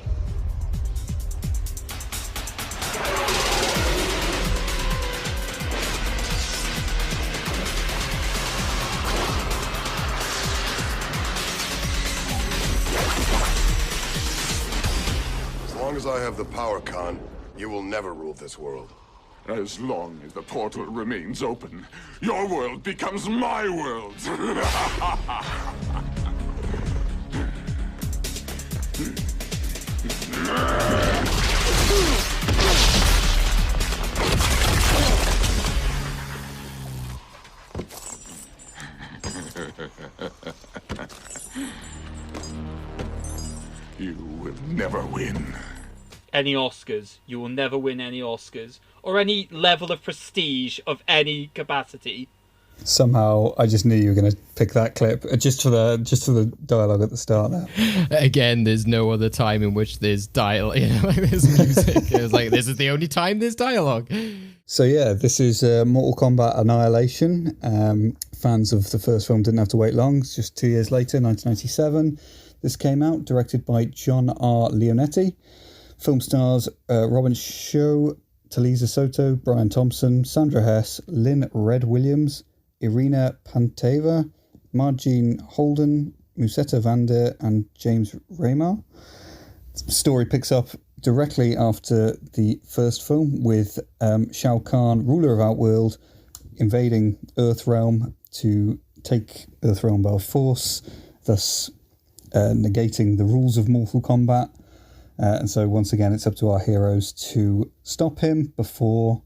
As long as I have the power, Khan, you will never rule this world. As long as the portal remains open, your world becomes my world. You will never win. Any Oscars. You will never win any Oscars. Or any level of prestige of any capacity. Somehow, I just knew you were going to pick that clip just for the dialogue at the start. Now, again, there's no other time in which there's dialogue. There's music. It was like, this is the only time there's dialogue. So yeah, this is Mortal Kombat Annihilation. Fans of the first film didn't have to wait long. It's just 2 years later, 1997. This came out, directed by John R. Leonetti. Film stars Robin Shaw, Talisa Soto, Brian Thompson, Sandra Hess, Lynn Red Williams, Irina Panteva, Margene Holden, Musetta Vander, and James Raymar. The story picks up directly after the first film with Shao Kahn, ruler of Outworld, invading Earthrealm to take Earthrealm by force, thus negating the rules of Mortal Kombat. And so once again, it's up to our heroes to stop him before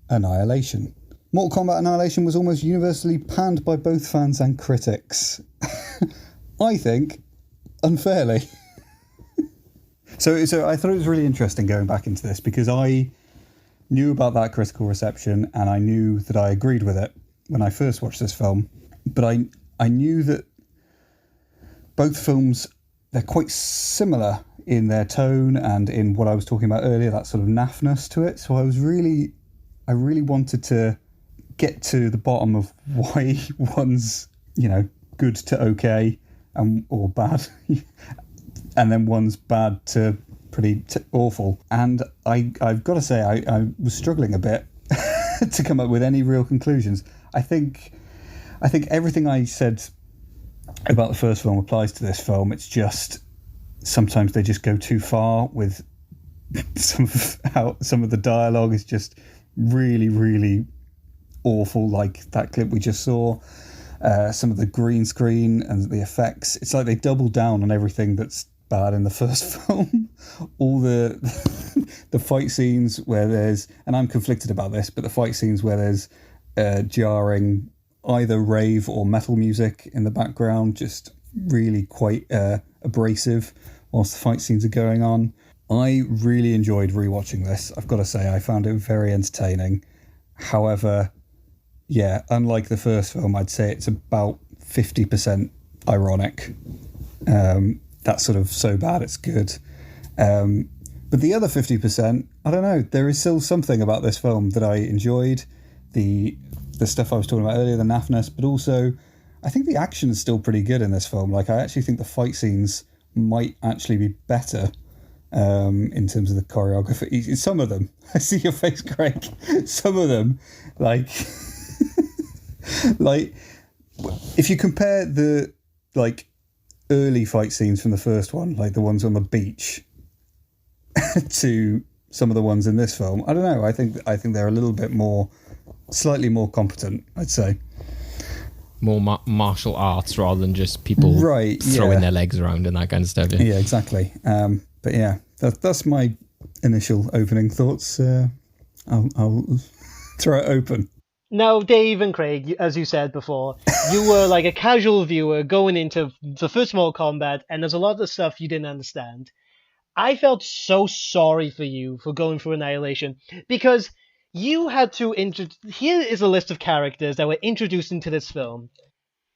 Annihilation. Mortal Kombat Annihilation was almost universally panned by both fans and critics. I think unfairly. So I thought it was really interesting going back into this, because I knew about that critical reception and I knew that I agreed with it when I first watched this film. But I knew that both films, they're quite similar in their tone and in what I was talking about earlier, that sort of naffness to it. So I really wanted to get to the bottom of why one's, good to okay or bad, and then one's bad to pretty awful. And I've got to say, I was struggling a bit to come up with any real conclusions. I think everything I said about the first film applies to this film. It's just sometimes they just go too far with some of the dialogue is just really, really awful, like that clip we just saw. Some of the green screen and the effects, it's like they double down on everything that's bad in the first film. All the fight scenes where there's, and I'm conflicted about this, but the fight scenes where there's jarring either rave or metal music in the background, just really quite abrasive whilst the fight scenes are going on. I really enjoyed rewatching this. I've got to say, I found it very entertaining. However, yeah, unlike the first film, I'd say it's about 50% ironic. That's sort of so bad it's good. But the other 50%, I don't know, there is still something about this film that I enjoyed. The stuff I was talking about earlier, the naffness, but also I think the action is still pretty good in this film. Like, I actually think the fight scenes might actually be better in terms of the choreography. Some of them, I see your face, Craig. Some of them, like, like if you compare the like early fight scenes from the first one, like the ones on the beach, to some of the ones in this film, I don't know. I think they're a little bit more, slightly more competent, I'd say. More martial arts rather than just people throwing their legs around and that kind of stuff. Yeah, exactly. But yeah, that's my initial opening thoughts. I'll throw it open. Now, Dave and Craig, as you said before, you were like a casual viewer going into the first Mortal Kombat, and there's a lot of stuff you didn't understand. I felt so sorry for you for going through Annihilation, because you had to here is a list of characters that were introduced into this film.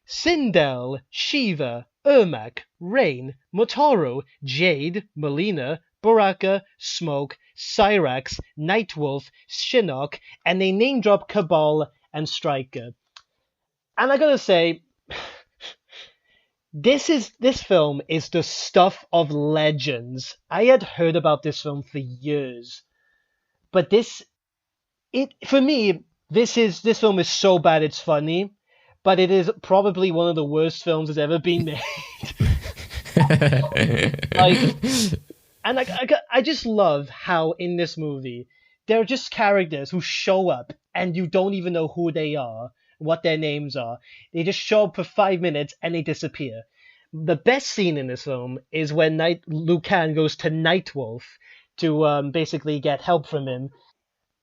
Sindel, Shiva, Ermac, Rain, Motaro, Jade, Melina, Baraka, Smoke, Cyrax, Nightwolf, Shinnok, and they name drop Cabal and Striker. And I gotta say, this film is the stuff of legends. I had heard about this film for years, but for me, this film is so bad it's funny, but it is probably one of the worst films that's ever been made. I just love how in this movie they're just characters who show up and you don't even know who they are, what their names are. They just show up for 5 minutes and they disappear. The best scene in this film is when Liu Kang goes to Nightwolf to basically get help from him.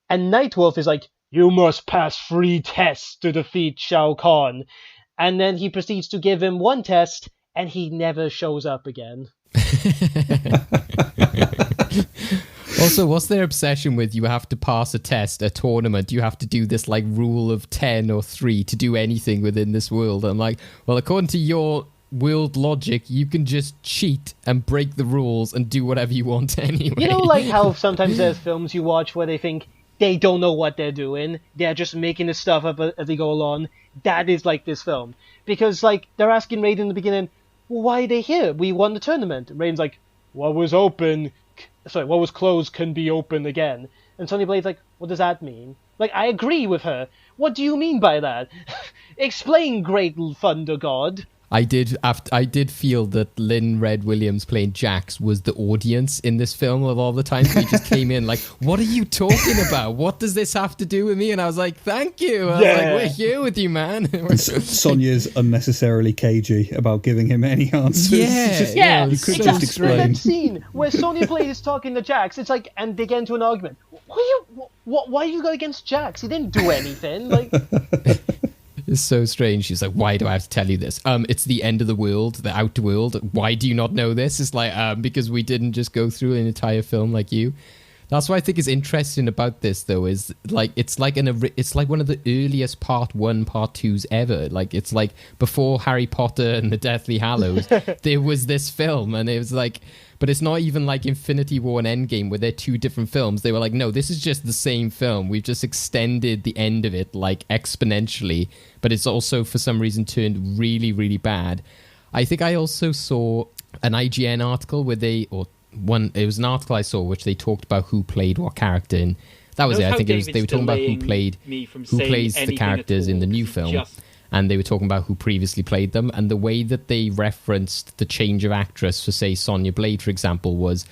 And Nightwolf is like, "You must pass 3 tests to defeat Shao Kahn." And then he proceeds to give him 1 test, and he never shows up again. Also, what's their obsession with you have to pass a test, a tournament, you have to do this like rule of 10 or 3 to do anything within this world? I'm like, well, according to your world logic, you can just cheat and break the rules and do whatever you want anyway. You know, like how sometimes there's films you watch where they think they don't know what they're doing, they're just making this stuff up as they go along. That is like this film. Because, like, they're asking Raiden in the beginning, well, why are they here? We won the tournament. And Raiden's like, what was closed can be open again. And Sonya Blade's like, what does that mean? Like, I agree with her. What do you mean by that? Explain, great thunder god. I did feel that Lynn Red Williams playing Jax was the audience in this film of all the times. He just came in like, what are you talking about? What does this have to do with me? And I was like, thank you. I was like, we're here with you, man. Sonya's unnecessarily cagey about giving him any answers. Yeah, you could exactly. just explain. That scene where Sonya Blade is talking to Jax, it's like, and they get into an argument. Why are you going against Jax? He didn't do anything. Like. It's so strange. She's like, why do I have to tell you this? It's the end of the world, the outer world. Why do you not know this? It's like, because we didn't just go through an entire film like you. That's what I think is interesting about this, though, is like it's like one of the earliest Part 1, Part 2s ever. Like, it's like before Harry Potter and the Deathly Hallows, there was this film, and it was like, but it's not even like Infinity War and Endgame where they're 2 different films. They were like, no, this is just the same film. We've just extended the end of it like exponentially, but it's also for some reason turned really, really bad. I think I also saw an IGN article where it was an article I saw which they talked about who played what character, and that was it. I think they were talking about who plays the characters in the new film. And they were talking about who previously played them, and the way that they referenced the change of actress for, say, Sonya Blade, for example, was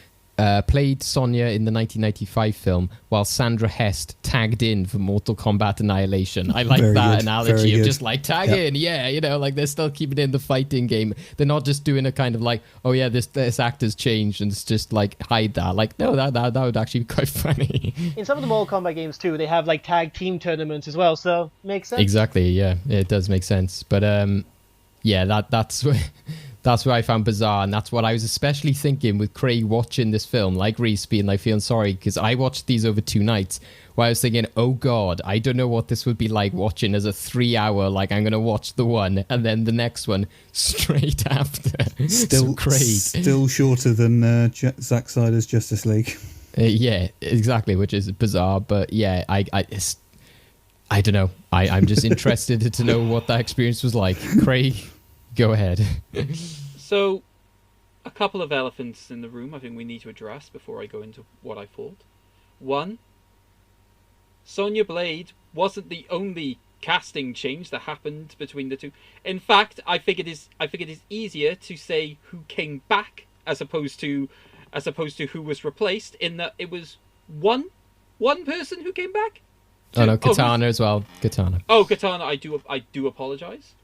played Sonya in the 1995 film, while Sandra Hest tagged in for Mortal Kombat Annihilation. I like that analogy of just like tag in, like they're still keeping it in the fighting game. They're not just doing a kind of like, oh yeah, this actor's changed and it's just like hide that. Like, no, that would actually be quite funny. In some of the Mortal Kombat games too, they have like tag team tournaments as well, so makes sense. Exactly, yeah, it does make sense. But that's that's what I found bizarre, and that's what I was especially thinking with Craig watching this film, like Rhys being like feeling sorry, because I watched these over 2 nights, where I was thinking, oh god, I don't know what this would be like watching as a 3-hour, like I'm going to watch the one and then the next one straight after. Still shorter than Zack Snyder's Justice League. Yeah, exactly, which is bizarre, but yeah, I don't know. I'm just interested to know what that experience was like. Craig, go ahead. So, a couple of elephants in the room I think we need to address before I go into what I thought. One, Sonya Blade wasn't the only casting change that happened between the two. In fact, I think it is easier to say who came back as opposed to who was replaced, in that it was one person who came back. Oh no, Katana as well. Katana. Oh, Katana. I do apologize.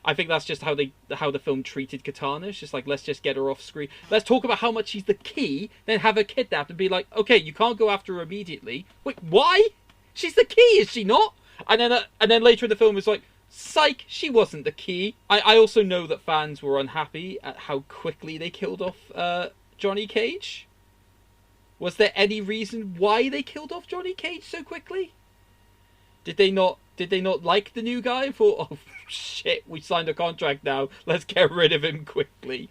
I think that's just how the film treated Katana. It's just like, let's just get her off screen. Let's talk about how much she's the key, then have her kidnapped and be like, okay, you can't go after her immediately. Wait, why? She's the key, is she not? And then later in the film, it's like, psych, she wasn't the key. I also know that fans were unhappy at how quickly they killed off Johnny Cage. Was there any reason why they killed off Johnny Cage so quickly? Did they not like the new guy and thought, oh shit, we signed a contract now, let's get rid of him quickly?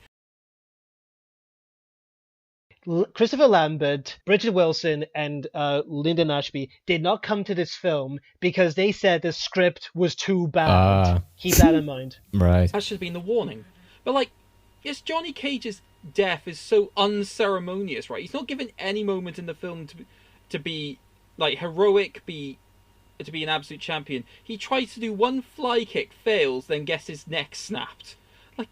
Christopher Lambert, Bridget Wilson, and Lyndon Ashby did not come to this film because they said the script was too bad. Keep that in mind. Right. That should have been the warning. But like, yes, Johnny Cage's death is so unceremonious, right? He's not given any moment in the film to be like heroic, to be an absolute champion. He tries to do one fly kick, fails, then gets his neck snapped. Like,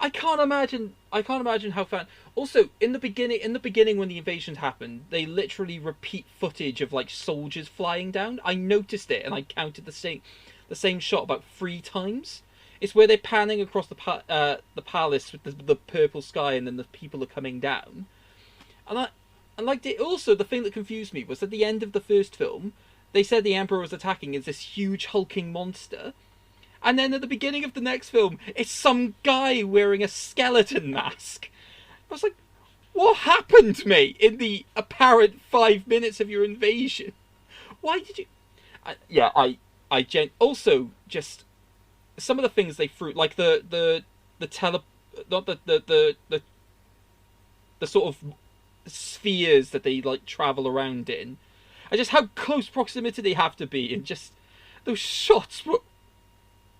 I can't imagine how fan. Also, in the beginning when the invasion happened, they literally repeat footage of like soldiers flying down. I noticed it and I counted the same shot about 3 times. It's where they're panning across the palace with the purple sky, and then the people are coming down. And also the thing that confused me was at the end of the first film, they said the Emperor was attacking as this huge hulking monster. And then at the beginning of the next film, it's some guy wearing a skeleton mask. I was like, what happened, mate, in the apparent 5 minutes of your invasion? Why did you... Also, just some of the things they threw, like the sort of spheres that they like travel around in, and just how close proximity they have to be, and just those shots were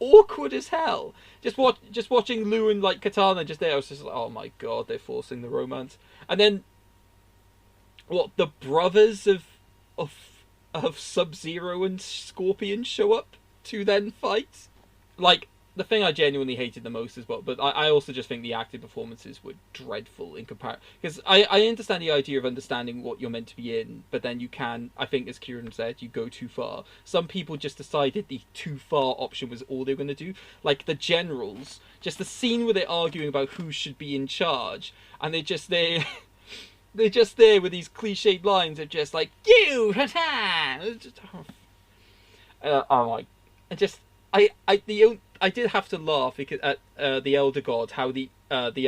awkward as hell. Just watching Lou and like Katana just there, I was just like, oh my god, they're forcing the romance. And then the brothers of Sub-Zero and Scorpion show up to then fight. Like, the thing I genuinely hated the most as well, but I also just think the acting performances were dreadful in comparison. Because I understand the idea of understanding what you're meant to be in, but then you can, I think as Kieran said, you go too far. Some people just decided the too far option was all they were going to do. Like the generals, just the scene where they're arguing about who should be in charge, and they're just there with these cliched lines of just like, you, I did have to laugh because at the Elder God, how the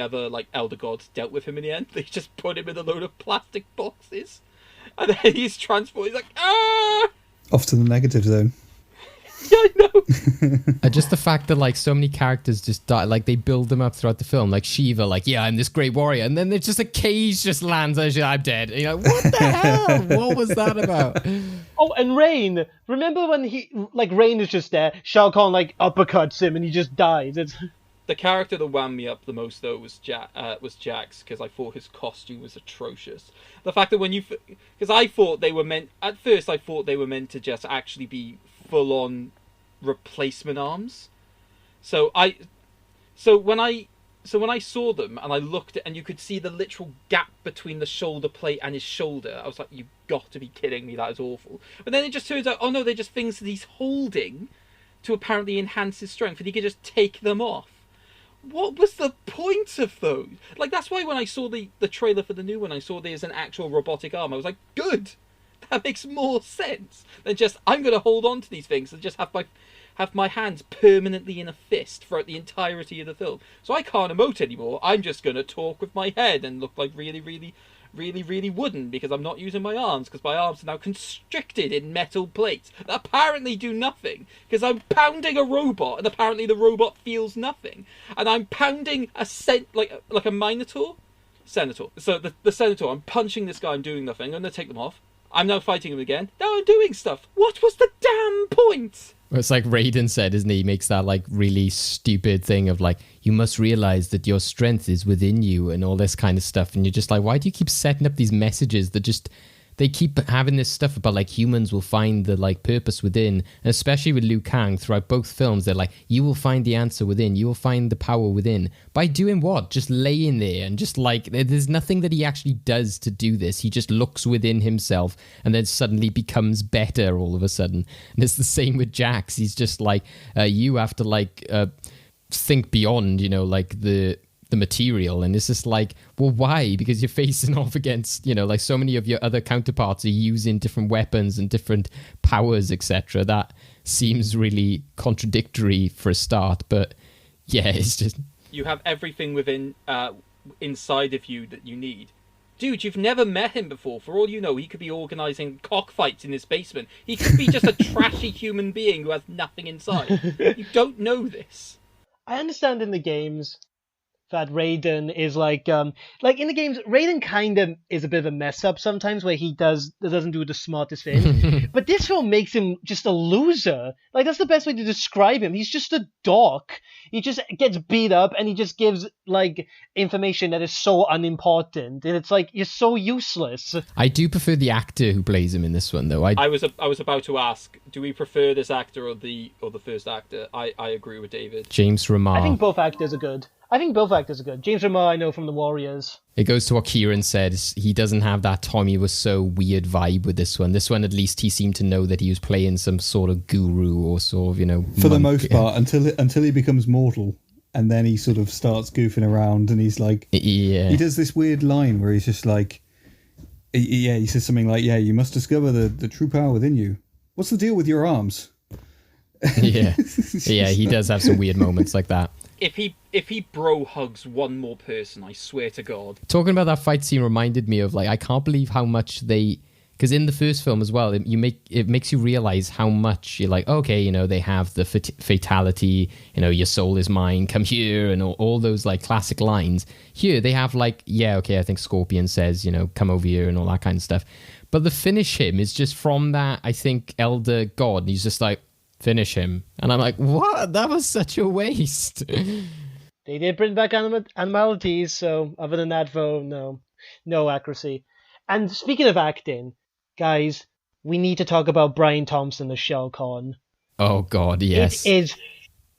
other like Elder Gods dealt with him in the end. They just put him in a load of plastic boxes, and then he's transported. He's like, ah! Off to the negative zone. Yeah, I know. Just the fact that like so many characters just die, like they build them up throughout the film, like Shiva, like, yeah, I'm this great warrior, and then there's just a cage just lands and I'm dead. And you're like, what the hell? What was that about? Oh, and Rain. Remember when Rain is just there, Shao Kahn like uppercuts him and he just dies. It's... The character that wound me up the most though was Jax, because I thought his costume was atrocious. The fact that because I thought they were meant to just actually be full-on replacement arms. So when I So when I saw them and I looked at, and you could see the literal gap between the shoulder plate and his shoulder, I was like, you've got to be kidding me, that is awful. But then it just turns out, oh no, they're just things that he's holding to apparently enhance his strength, and he could just take them off. What was the point of those? Like, that's why when I saw the trailer for the new one, I saw there's an actual robotic arm. I was like, good! That makes more sense than just, I'm going to hold on to these things and just have my hands permanently in a fist throughout the entirety of the film. So I can't emote anymore. I'm just going to talk with my head and look like really, really, really, really wooden because I'm not using my arms, because my arms are now constricted in metal plates that apparently do nothing, because I'm pounding a robot and apparently the robot feels nothing. And I'm pounding like a Minotaur? Senator. So the Senator, I'm punching this guy, I'm doing nothing, I'm going to take them off. I'm now fighting him again. Now I'm doing stuff. What was the damn point? Well, it's like Raiden said, isn't he? He makes that like really stupid thing of like, you must realize that your strength is within you and all this kind of stuff. And you're just like, why do you keep setting up these messages that just, they keep having this stuff about like humans will find the like purpose within, and especially with Liu Kang throughout both films, they're like, you will find the answer within, you will find the power within. By doing what? Just laying there and just like, there's nothing that he actually does to do this. He just looks within himself and then suddenly becomes better all of a sudden. And it's the same with Jax. He's just like, you have to like think beyond, you know, like the material. And it's just like, well, why? Because you're facing off against, you know, like so many of your other counterparts are using different weapons and different powers, etc. That seems really contradictory for a start, but yeah, it's just, you have everything within inside of you that you need. Dude, you've never met him before. For all you know, he could be organising cockfights in his basement. He could be just a trashy human being who has nothing inside. You don't know this. I understand in the games that Raiden is like in the games, Raiden kind of is a bit of a mess up sometimes, where he doesn't do the smartest thing. But this film makes him just a loser. Like, that's the best way to describe him. He's just a dork. He just gets beat up and he just gives like information that is so unimportant, and it's like, you're so useless. I do prefer the actor who plays him in this one, though. I was about to ask, do we prefer this actor or the first actor? I agree with David. James Remar. I think both actors are good. James Remar, I know from The Warriors. It goes to what Kieran said. He doesn't have that Tommy was so weird vibe with this one. This one, at least, he seemed to know that he was playing some sort of guru or sort of, you know, for the most part, until he becomes mortal, and then he sort of starts goofing around, and he's like, yeah, he does this weird line where he's just like, he says something like, yeah, you must discover the true power within you. What's the deal with your arms? Yeah, he does have some weird moments like that. If he bro hugs one more person, I swear to God. Talking about that fight scene reminded me of, like, I can't believe how much they, because in the first film as well, it makes you realize how much you're like, okay, you know, they have the fatality, you know, your soul is mine, come here, and all those like classic lines. Here they have like, yeah, okay, I think Scorpion says, you know, come over here and all that kind of stuff. But the finish him is just from that, I think, Elder God, and he's just like, finish him. And I'm like, what? That was such a waste. They did bring back animalities, so other than that, though, no accuracy. And speaking of acting, guys, we need to talk about Brian Thompson as Shao Kahn. Oh God, yes. It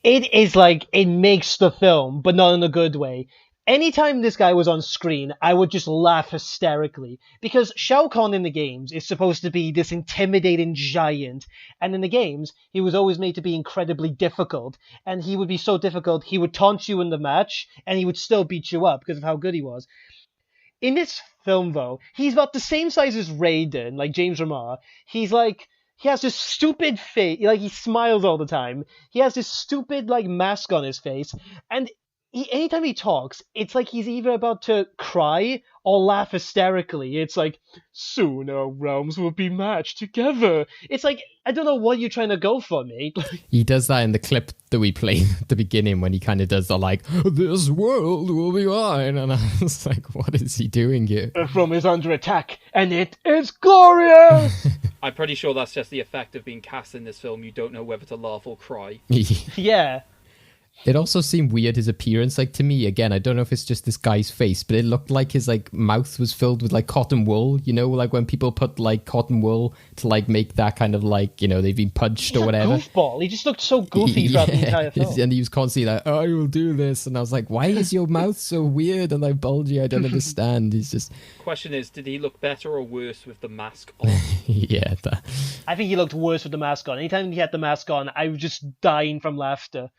is like, it makes the film, but not in a good way. Anytime this guy was on screen, I would just laugh hysterically, because Shao Kahn in the games is supposed to be this intimidating giant, and in the games, he was always made to be incredibly difficult, and he would be so difficult, he would taunt you in the match, and he would still beat you up because of how good he was. In this film, though, he's about the same size as Raiden, like James Remar. He's like, he has this stupid face, like he smiles all the time. He has this stupid like mask on his face, and anytime he talks, it's like he's either about to cry or laugh hysterically. It's like, soon our realms will be matched together. It's like, I don't know what you're trying to go for, mate. He does that in the clip that we played at the beginning when he kind of does the like, this world will be mine. And I was like, what is he doing here? From is under attack, and it is glorious! I'm pretty sure that's just the effect of being cast in this film. You don't know whether to laugh or cry. Yeah. It also seemed weird, his appearance. Like, to me, again, I don't know if it's just this guy's face, but it looked like his, like, mouth was filled with, like, cotton wool. You know, like when people put, like, cotton wool to, like, make that kind of, like, you know, they've been punched or whatever. Goofball. He just looked so goofy throughout the entire film. And he was constantly like, I will do this. And I was like, why is your mouth so weird and like bulgy? I don't understand. He's just... Question is, did he look better or worse with the mask on? Yeah. I think he looked worse with the mask on. Anytime he had the mask on, I was just dying from laughter.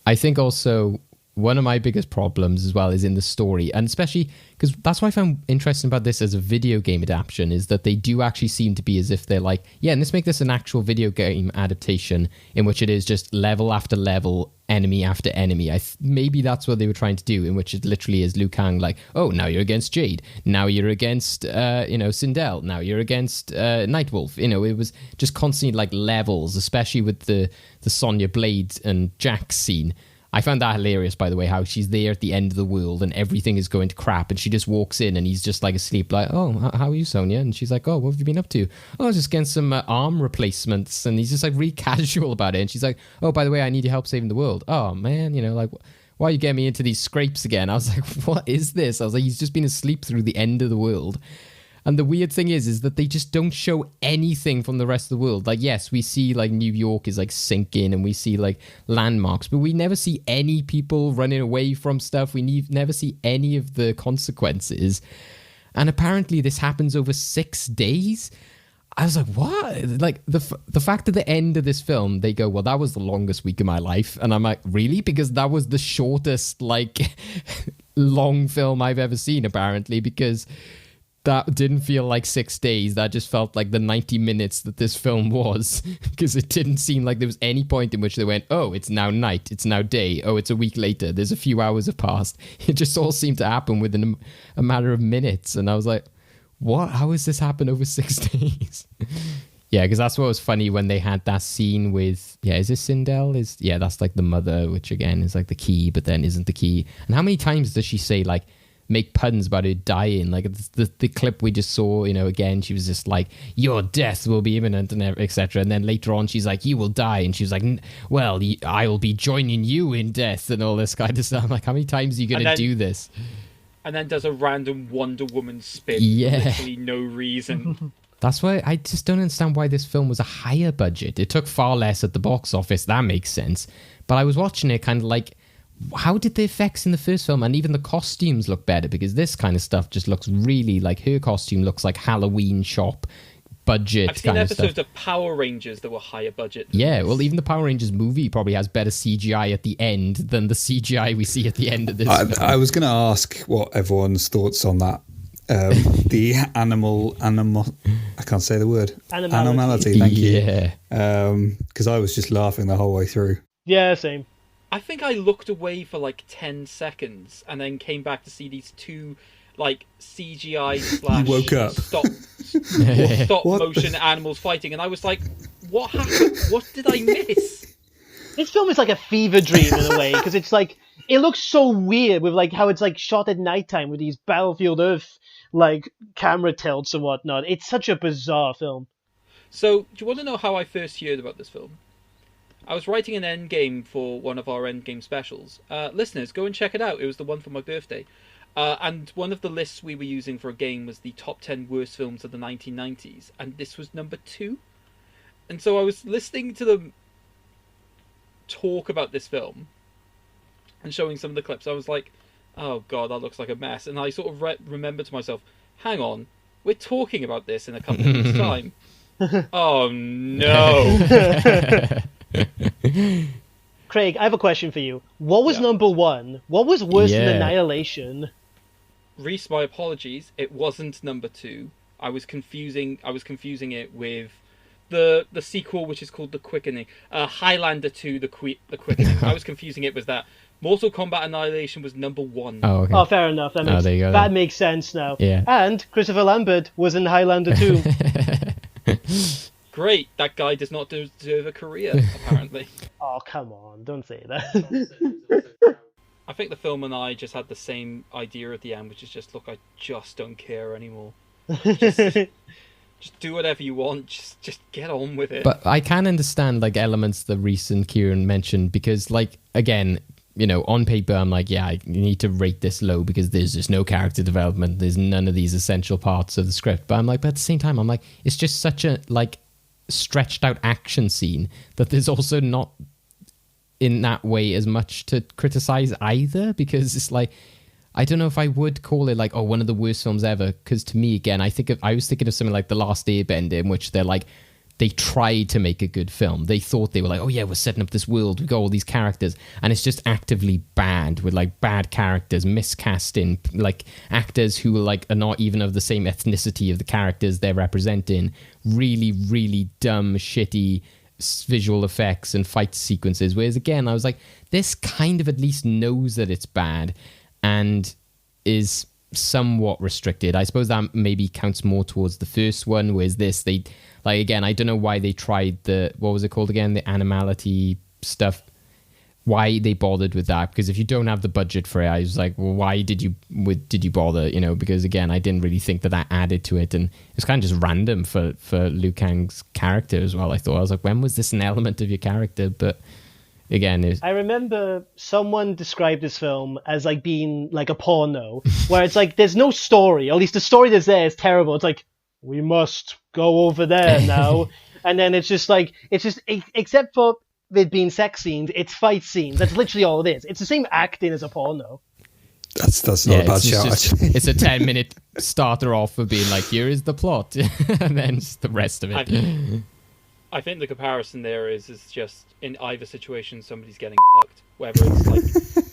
I think also one of my biggest problems as well is in the story, and especially because that's what I found interesting about this as a video game adaptation, is that they do actually seem to be as if they're like, yeah, and let's make this an actual video game adaptation in which it is just level after level, enemy after enemy. Maybe that's what they were trying to do, in which it literally is Liu Kang like, oh, now you're against Jade, now you're against Sindel, now you're against Nightwolf. You know, it was just constantly like levels, especially with the Sonya Blade and Jax scene. I found that hilarious, by the way, how she's there at the end of the world and everything is going to crap, and she just walks in and he's just like asleep, like, oh, how are you, Sonya? And she's like, oh, what have you been up to? Oh, I was just getting some arm replacements. And he's just like really casual about it. And she's like, oh, by the way, I need your help saving the world. Oh, man, you know, like, why are you getting me into these scrapes again? I was like, what is this? I was like, he's just been asleep through the end of the world. And the weird thing is that they just don't show anything from the rest of the world. Like, yes, we see, like, New York is, like, sinking, and we see, like, landmarks, but we never see any people running away from stuff. We never see any of the consequences. And apparently this happens over 6 days. I was like, what? Like, the fact at the end of this film, they go, well, that was the longest week of my life. And I'm like, really? Because that was the shortest, like, long film I've ever seen, apparently, because... that didn't feel like 6 days. That just felt like the 90 minutes that this film was, because it didn't seem like there was any point in which they went, oh, it's now night, it's now day, oh, it's a week later, there's a few hours have passed. It just all seemed to happen within a matter of minutes. And I was like, what? How has this happened over 6 days? Yeah, because that's what was funny when they had that scene with, is this Sindel? That's like the mother, which again is like the key, but then isn't the key. And how many times does she say, like, make puns about her dying? Like the clip we just saw, you know, again, she was just like, your death will be imminent, and etc. And then later on she's like, you will die, and she was like, well, I will be joining you in death, and all this kind of stuff. I'm like, how many times are you gonna do this? And then does a random Wonder Woman spin for literally no reason. That's why I just don't understand why this film was a higher budget. It took far less at the box office, that makes sense, but I was watching it kind of like, how did the effects in the first film and even the costumes look better? Because this kind of stuff just looks really like, her costume looks like Halloween shop budget I've seen kind of stuff. episodes of Power Rangers that were higher budget. Yeah, well, even the Power Rangers movie probably has better CGI at the end than the CGI we see at the end of this film. I was going to ask what everyone's thoughts on that. The animal, I can't say the word. Animality, thank you. Yeah. Because I was just laughing the whole way through. Yeah, same. I think I looked away for like 10 seconds and then came back to see these two, like, CGI slash you woke up. stop motion animals fighting, and I was like, what happened? What did I miss? This film is like a fever dream in a way, because it's like, it looks so weird with like how it's like shot at nighttime with these Battlefield Earth like camera tilts and whatnot. It's such a bizarre film. So, do you want to know how I first heard about this film? I was writing an endgame for one of our endgame specials. Listeners, go and check it out. It was the one for my birthday. And one of the lists we were using for a game was the top 10 worst films of the 1990s. And this was number 2. And so I was listening to them talk about this film and showing some of the clips. I was like, oh God, that looks like a mess. And I sort of remembered to myself, hang on, we're talking about this in a couple of weeks' time. Oh no. Craig, I have a question for you. What was number 1? What was worse than Annihilation? Rhys, my apologies. It wasn't number 2. I was confusing it with the sequel, which is called The Quickening. Highlander 2, The Quickening. I was confusing it with that. Mortal Kombat Annihilation was number 1. Oh, okay. Oh, fair enough. That makes sense now. Yeah. And Christopher Lambert was in Highlander 2. Great, that guy does not deserve a career, apparently. Oh, come on, don't say that. I think the film and I just had the same idea at the end, which is just, look, I just don't care anymore. Just do whatever you want. Just get on with it. But I can understand like elements that Rhys and Kieran mentioned because, like, again, you know, on paper, I'm like, yeah, I need to rate this low because there's just no character development. There's none of these essential parts of the script. But I'm like, but at the same time, I'm like, it's just such a like stretched out action scene that there's also not in that way as much to criticize either, because it's like, I don't know if I would call it like, oh, one of the worst films ever, because to me, again, I was thinking of something like The Last Airbender, in which they're like, they tried to make a good film. They thought they were like, oh yeah, we're setting up this world, we got all these characters, and it's just actively bad, with like bad characters, miscasting, like actors who like are not even of the same ethnicity of the characters they're representing, really, really dumb, shitty visual effects and fight sequences. Whereas again, I was like, this kind of at least knows that it's bad and is somewhat restricted. I suppose that maybe counts more towards the first one, whereas this, they, like, again, I don't know why they tried the, what was it called again? The animality stuff. Why they bothered with that? Because if you don't have the budget for it, I was like, well, why did you bother? You know, because again, I didn't really think that added to it, and it was kind of just random for Liu Kang's character as well. I thought, I was like, when was this an element of your character? But again, I remember someone described this film as like being like a porno, where it's like there's no story, or at least the story that's there is terrible. It's like, we must go over there now, and then it's just except for it being sex scenes, it's fight scenes. That's literally all it is. It's the same acting as a porno. That's not a bad shout. It's a 10-minute starter off of being like, here is the plot, and then just the rest of it. I think the comparison there is just in either situation somebody's getting fucked, whether it's like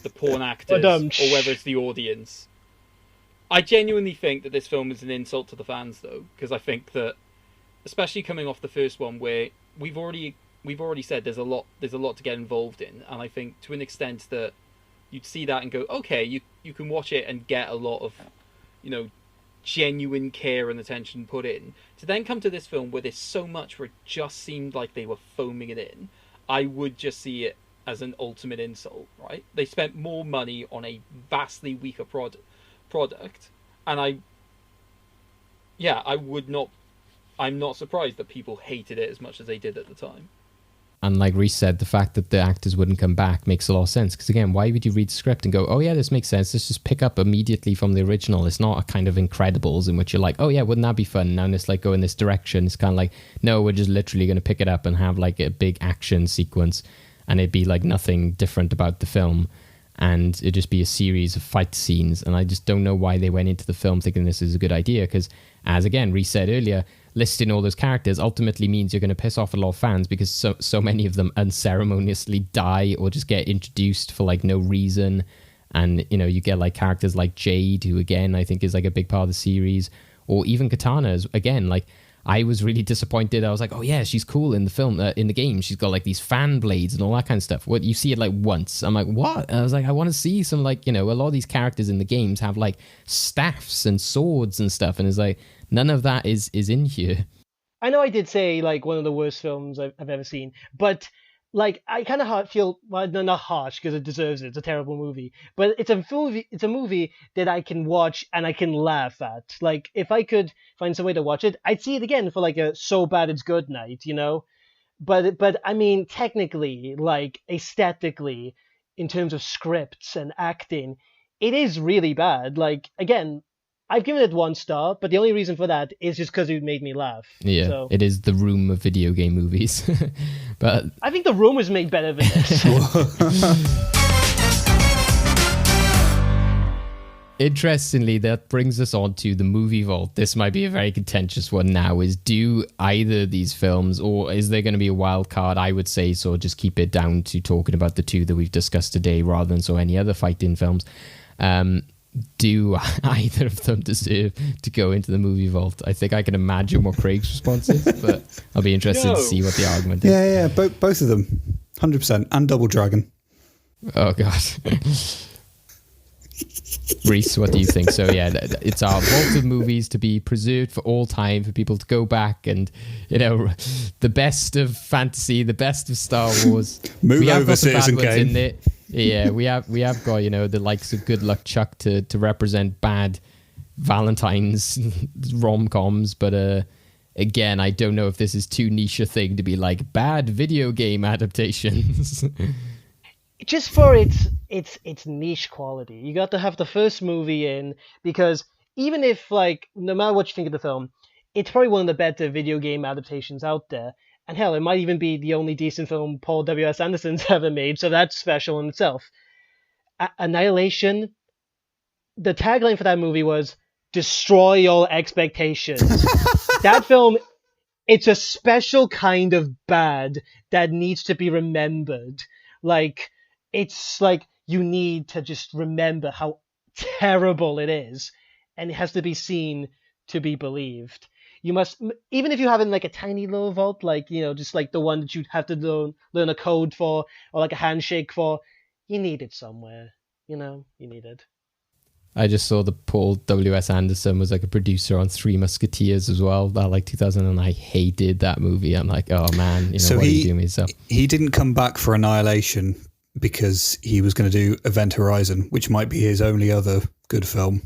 the porn actors or whether it's the audience. I genuinely think that this film is an insult to the fans, though, because I think that, especially coming off the first one, where we've already said there's a lot to get involved in, and I think to an extent that you'd see that and go, okay, you can watch it and get a lot of, you know, genuine care and attention put in, to then come to this film where there's so much where it just seemed like they were foaming it in. I would just see it as an ultimate insult, right? They spent more money on a vastly weaker product, and I'm not surprised that people hated it as much as they did at the time. And like Rhys said, the fact that the actors wouldn't come back makes a lot of sense. Because again, why would you read the script and go, oh yeah, this makes sense, let's just pick up immediately from the original? It's not a kind of Incredibles in which you're like, oh yeah, wouldn't that be fun? Now it's like go in this direction. It's kind of like, no, we're just literally going to pick it up and have like a big action sequence, and it'd be like nothing different about the film, and it'd just be a series of fight scenes. And I just don't know why they went into the film thinking this is a good idea, because as again Rhys said earlier, listing all those characters ultimately means you're going to piss off a lot of fans, because so many of them unceremoniously die or just get introduced for like no reason. And you know, you get like characters like Jade, who again I think is like a big part of the series, or even Katana. Again, like I was really disappointed. I was like, oh yeah, she's cool in the film, in the game. She's got like these fan blades and all that kind of stuff. What, you see it like once. I'm like, what? And I was like, I want to see some, like, you know, a lot of these characters in the games have like staffs and swords and stuff. And it's like, none of that is in here. I know I did say like one of the worst films I've ever seen, but like I kind of feel, well, no, not harsh because it deserves it. It's a terrible movie, but it's a movie that I can watch and I can laugh at. Like if I could find some way to watch it, I'd see it again for like a so bad it's good night, you know. But I mean, technically, like aesthetically, in terms of scripts and acting, it is really bad. Like again, I've given it 1 star, but the only reason for that is just because it made me laugh. Yeah, so it is The Room of video game movies. But I think The Room was made better than this. Interestingly, that brings us on to the movie vault. This might be a very contentious one now, is do either of these films, or is there going to be a wild card? I would say so, just keep it down to talking about the 2 that we've discussed today rather than so any other fighting films. Do either of them deserve to go into the movie vault? I think I can imagine what Craig's response is, but I'll be interested to see what the argument is. Yeah, both of them, 100%, and Double Dragon. Oh god. Rhys, what do you think? So yeah, it's our vault of movies to be preserved for all time, for people to go back and, you know, the best of fantasy, the best of Star Wars. Move we have over, got the bad Citizen ones Kane. in there. Yeah, we have got, you know, the likes of Good Luck Chuck to represent bad Valentine's rom-coms, but again, I don't know if this is too niche a thing to be like bad video game adaptations. Just for its niche quality, you got to have the first movie in, because even if, like, no matter what you think of the film, it's probably one of the better video game adaptations out there. And hell, it might even be the only decent film Paul W.S. Anderson's ever made, so that's special in itself. Annihilation, the tagline for that movie was, destroy all expectations. That film, it's a special kind of bad that needs to be remembered. Like, it's like you need to just remember how terrible it is, and it has to be seen to be believed. You must, even if you have in like a tiny little vault, like, you know, just like the one that you'd have to learn a code for, or like a handshake for, you need it somewhere. You know, you need it. I just saw that Paul W.S. Anderson was like a producer on Three Musketeers as well. That like 2000, and I hated that movie. I'm like, oh man, you know, so what are you doing with yourself? He didn't come back for Annihilation because he was going to do Event Horizon, which might be his only other good film.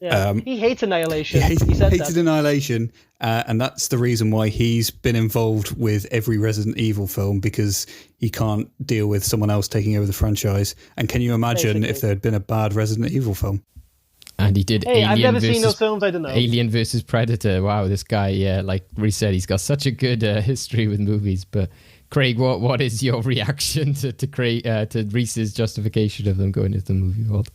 Yeah, he hates Annihilation. He said hated that. Annihilation, and that's the reason why he's been involved with every Resident Evil film, because he can't deal with someone else taking over the franchise. And can you imagine if there had been a bad Resident Evil film? And he did Hey, Alien I've never versus, seen those films, I don't know. Alien versus Predator. Wow, this guy, yeah, like Rhys said, he's got such a good history with movies. But Craig, what is your reaction to Rhys's justification of them going into the movie world?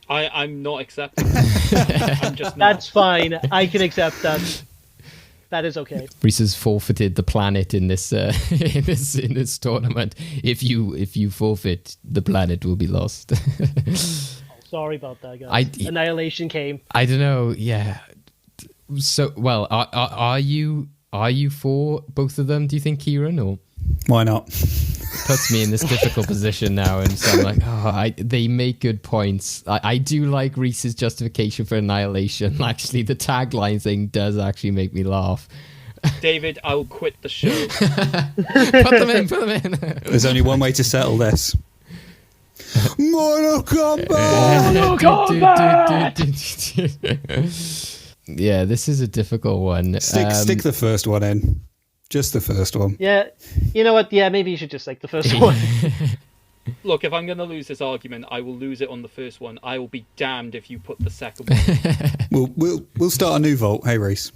I'm not accepting that. I'm just not. That's fine. I can accept that. That is okay. Rhys has forfeited the planet in this in this tournament. If you forfeit, the planet will be lost. Sorry about that, guys. Annihilation came. I don't know. Yeah. So, well, are you for both of them? Do you think, Kieran, or why not? Puts me in this difficult position now, and so I'm like, they make good points. I do like Rhys's justification for Annihilation. Actually, the tagline thing does actually make me laugh. David, I'll quit the show. Put them in. There's only one way to settle this. Mortal Kombat! Mortal Kombat! Yeah, this is a difficult one. Stick the first one in. Just the first one. Yeah, you know what? Yeah, maybe you should just like the first one. Look, if I'm going to lose this argument, I will lose it on the first one. I will be damned if you put the second one. We'll start a new vault. Hey, Rhys.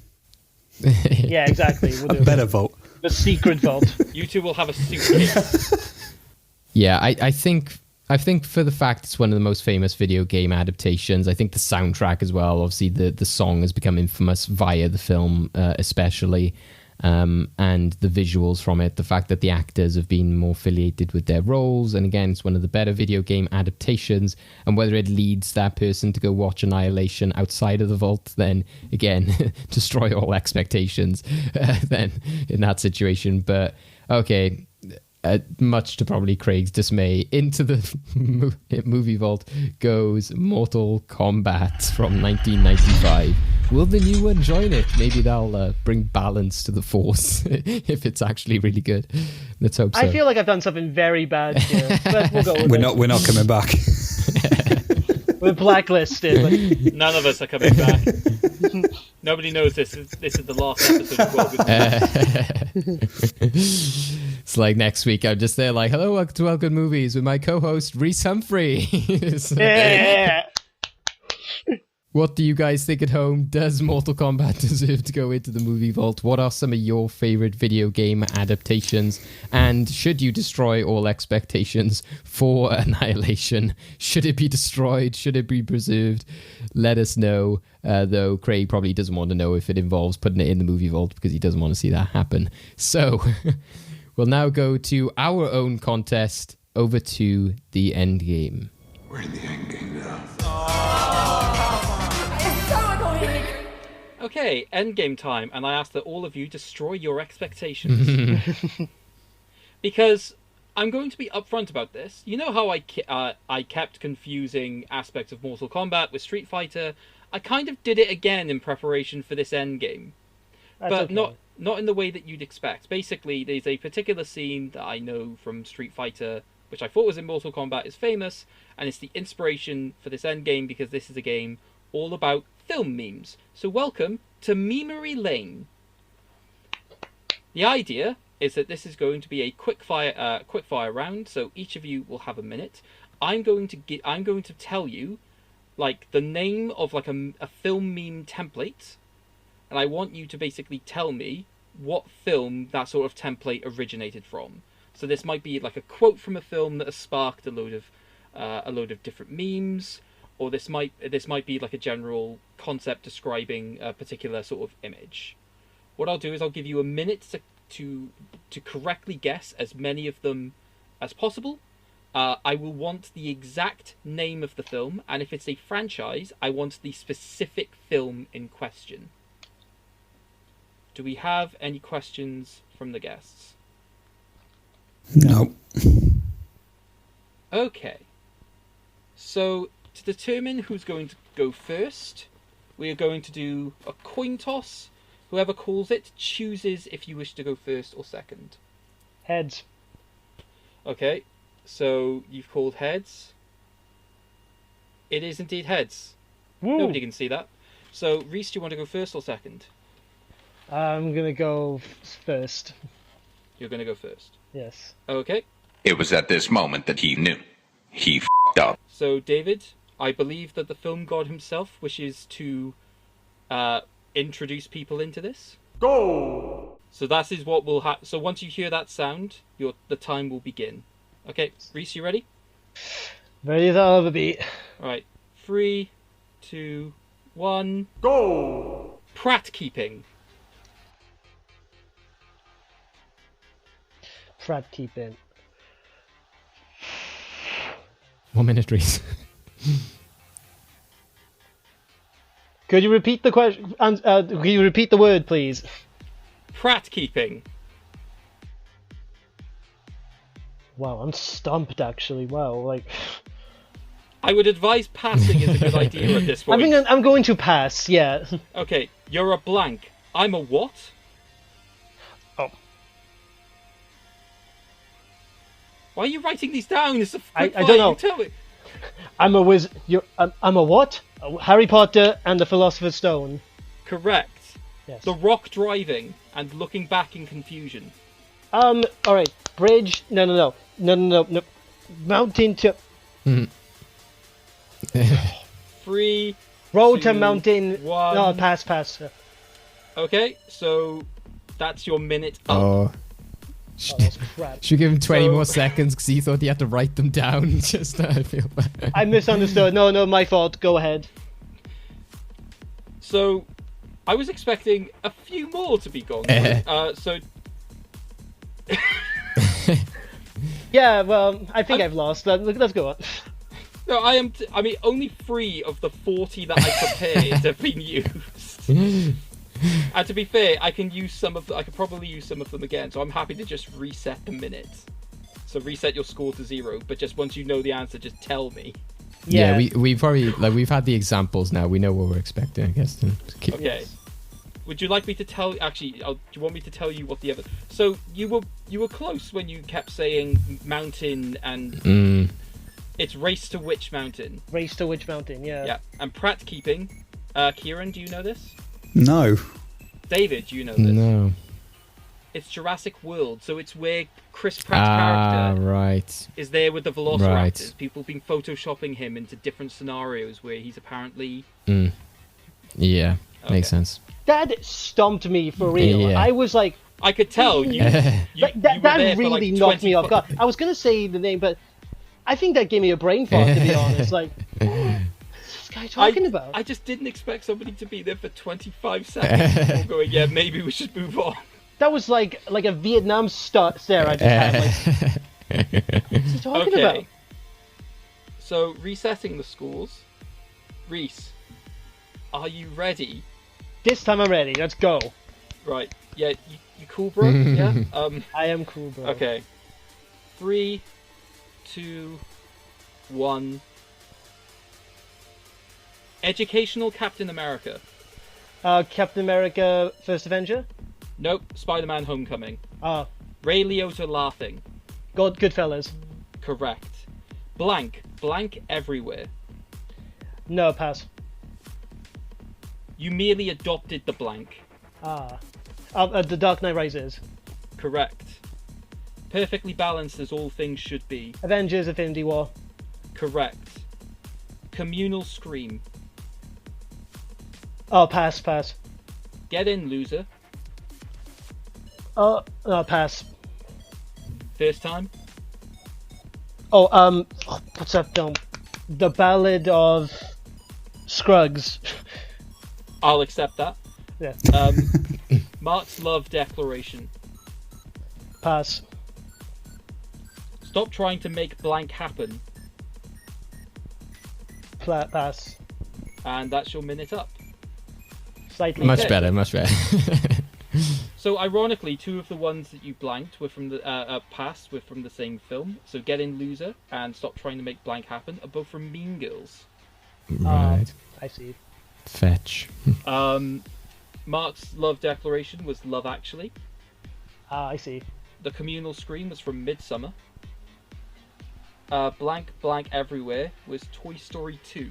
Yeah, exactly. We'll do a better vault. The secret vault. You two will have a suitcase. Yeah, I think for the fact it's one of the most famous video game adaptations, I think the soundtrack as well. Obviously, the song has become infamous via the film, especially. And the visuals from it, the fact that the actors have been more affiliated with their roles, and again, it's one of the better video game adaptations, and whether it leads that person to go watch Annihilation outside of the vault, then again, destroy all expectations then in that situation. But okay, much to probably Craig's dismay, into the movie vault goes Mortal Kombat from 1995. Will the new one join it? Maybe they'll bring balance to the force if it's actually really good. Let's hope so. I feel like I've done something very bad here, but we'll go with it. We're not coming back. We're blacklisted. But... None of us are coming back. Nobody knows this is the last episode of World With It's like next week I'm just there like, hello, welcome to Well Good Movies with my co-host Rhys Humphreys. Yeah. What do you guys think at home? Does Mortal Kombat deserve to go into the movie vault? What are some of your favorite video game adaptations? And should you destroy all expectations for Annihilation? Should it be destroyed? Should it be preserved? Let us know. Though Craig probably doesn't want to know if it involves putting it in the movie vault because he doesn't want to see that happen. So we'll now go to our own contest, over to the endgame. We're in the endgame now. Okay, endgame time, and I ask that all of you destroy your expectations. Because I'm going to be upfront about this. You know how I kept confusing aspects of Mortal Kombat with Street Fighter? I kind of did it again in preparation for this endgame. But okay. Not in the way that you'd expect. Basically, there's a particular scene that I know from Street Fighter, which I thought was in Mortal Kombat, is famous, and it's the inspiration for this endgame because this is a game all about film memes. So welcome to Meme-ory Lane. The idea is that this is going to be a quick fire round, so each of you will have a minute. I'm going to tell you like the name of like a film meme template, and I want you to basically tell me what film that sort of template originated from. So this might be like a quote from a film that has sparked a load of different memes, or this might be like a general concept describing a particular sort of image. What I'll do is I'll give you a minute to correctly guess as many of them as possible. I will want the exact name of the film, and if it's a franchise, I want the specific film in question. Do we have any questions from the guests? No. Okay. So, to determine who's going to go first, we are going to do a coin toss. Whoever calls it chooses if you wish to go first or second. Heads. Okay, so you've called heads. It is indeed heads. Woo. Nobody can see that. So, Rhys, do you want to go first or second? I'm gonna go first. You're going to go first. Yes. Okay. It was at this moment that he knew. He f***ed up. So, David, I believe that the film god himself wishes to introduce people into this. Go! So that is what will happen. So once you hear that sound, the time will begin. Okay, Rhys, you ready? Ready as I'll ever be. Alright. 3, 2, 1. Go! Prat keeping. Prat keeping. 1 minute, Rhys. Could you repeat the question? Could you repeat the word, please? Prat keeping. Wow, I'm stumped actually. Wow, like. I would advise passing is a good idea at this point. I'm going to pass. Yeah. Okay, you're a blank. I'm a what? Oh. Why are you writing these down? It's a I don't know. You tell me. I'm a wizard. I'm a what? Harry Potter and the Philosopher's Stone. Correct. Yes. The Rock driving and looking back in confusion. All right. Bridge. No. Mountain to. 3. Road 2, to mountain. 1. No, pass. Okay, so that's your minute up. Oh. Crap. Should we give him 20 more seconds because he thought he had to write them down? Just I feel bad. I misunderstood. No, my fault. Go ahead. So, I was expecting a few more to be gone. Yeah, well, I think I've lost. Let's go on. No, I mean, only 3 of the 40 that I prepared have been used. And to be fair, I could probably use some of them again, so I'm happy to just reset the minute. So reset your score to 0, but just once you know the answer, just tell me. Yeah, we probably we've had the examples now. We know what we're expecting, I guess. Okay. Would you like me to tell? Actually, do you want me to tell you what the other? So you were close when you kept saying mountain and it's Race to Witch Mountain. Race to Witch Mountain, yeah. Yeah, and Pratt keeping. Kieran, do you know this? No. David, do you know this? No. It's Jurassic World, so it's where Chris Pratt's character is there with the Velociraptors. Right. People have been photoshopping him into different scenarios where he's apparently... Yeah, makes sense. That stumped me for real. Yeah. I was like... I could tell. That really knocked me off guard. I was going to say the name, but I think that gave me a brain fart, to be honest. Like, what's this guy talking about? I just didn't expect somebody to be there for 25 seconds before going, yeah, maybe we should move on. That was like a Vietnam stare I just had. Like, what's he talking about? So, resetting the scores. Rhys, are you ready? This time I'm ready. Let's go. Right. Yeah, you cool, bro? Yeah? I am cool, bro. Okay. 3, 2, 1. Educational Captain America. Captain America First Avenger? Nope. Spider-Man Homecoming. Ray Liotta laughing. Goodfellas. Correct. Blank. Blank everywhere. No, pass. You merely adopted the blank. The Dark Knight Rises. Correct. Perfectly balanced as all things should be. Avengers: Infinity War. Correct. Communal scream. Oh, pass. Get in, loser. Pass. First time. What's that film? The Ballad of Scruggs. I'll accept that. Yeah. Mark's love declaration. Pass. Stop trying to make blank happen. Pass. And that's your minute up. Slightly much better. So ironically, two of the ones that you blanked were from the passed were from the same film. So Get In, Loser and Stop Trying to Make Blank Happen are both from Mean Girls. Right. I see. Fetch. Mark's love declaration was Love Actually. I see. The communal scream was from Midsummer. Blank Blank Everywhere was Toy Story 2.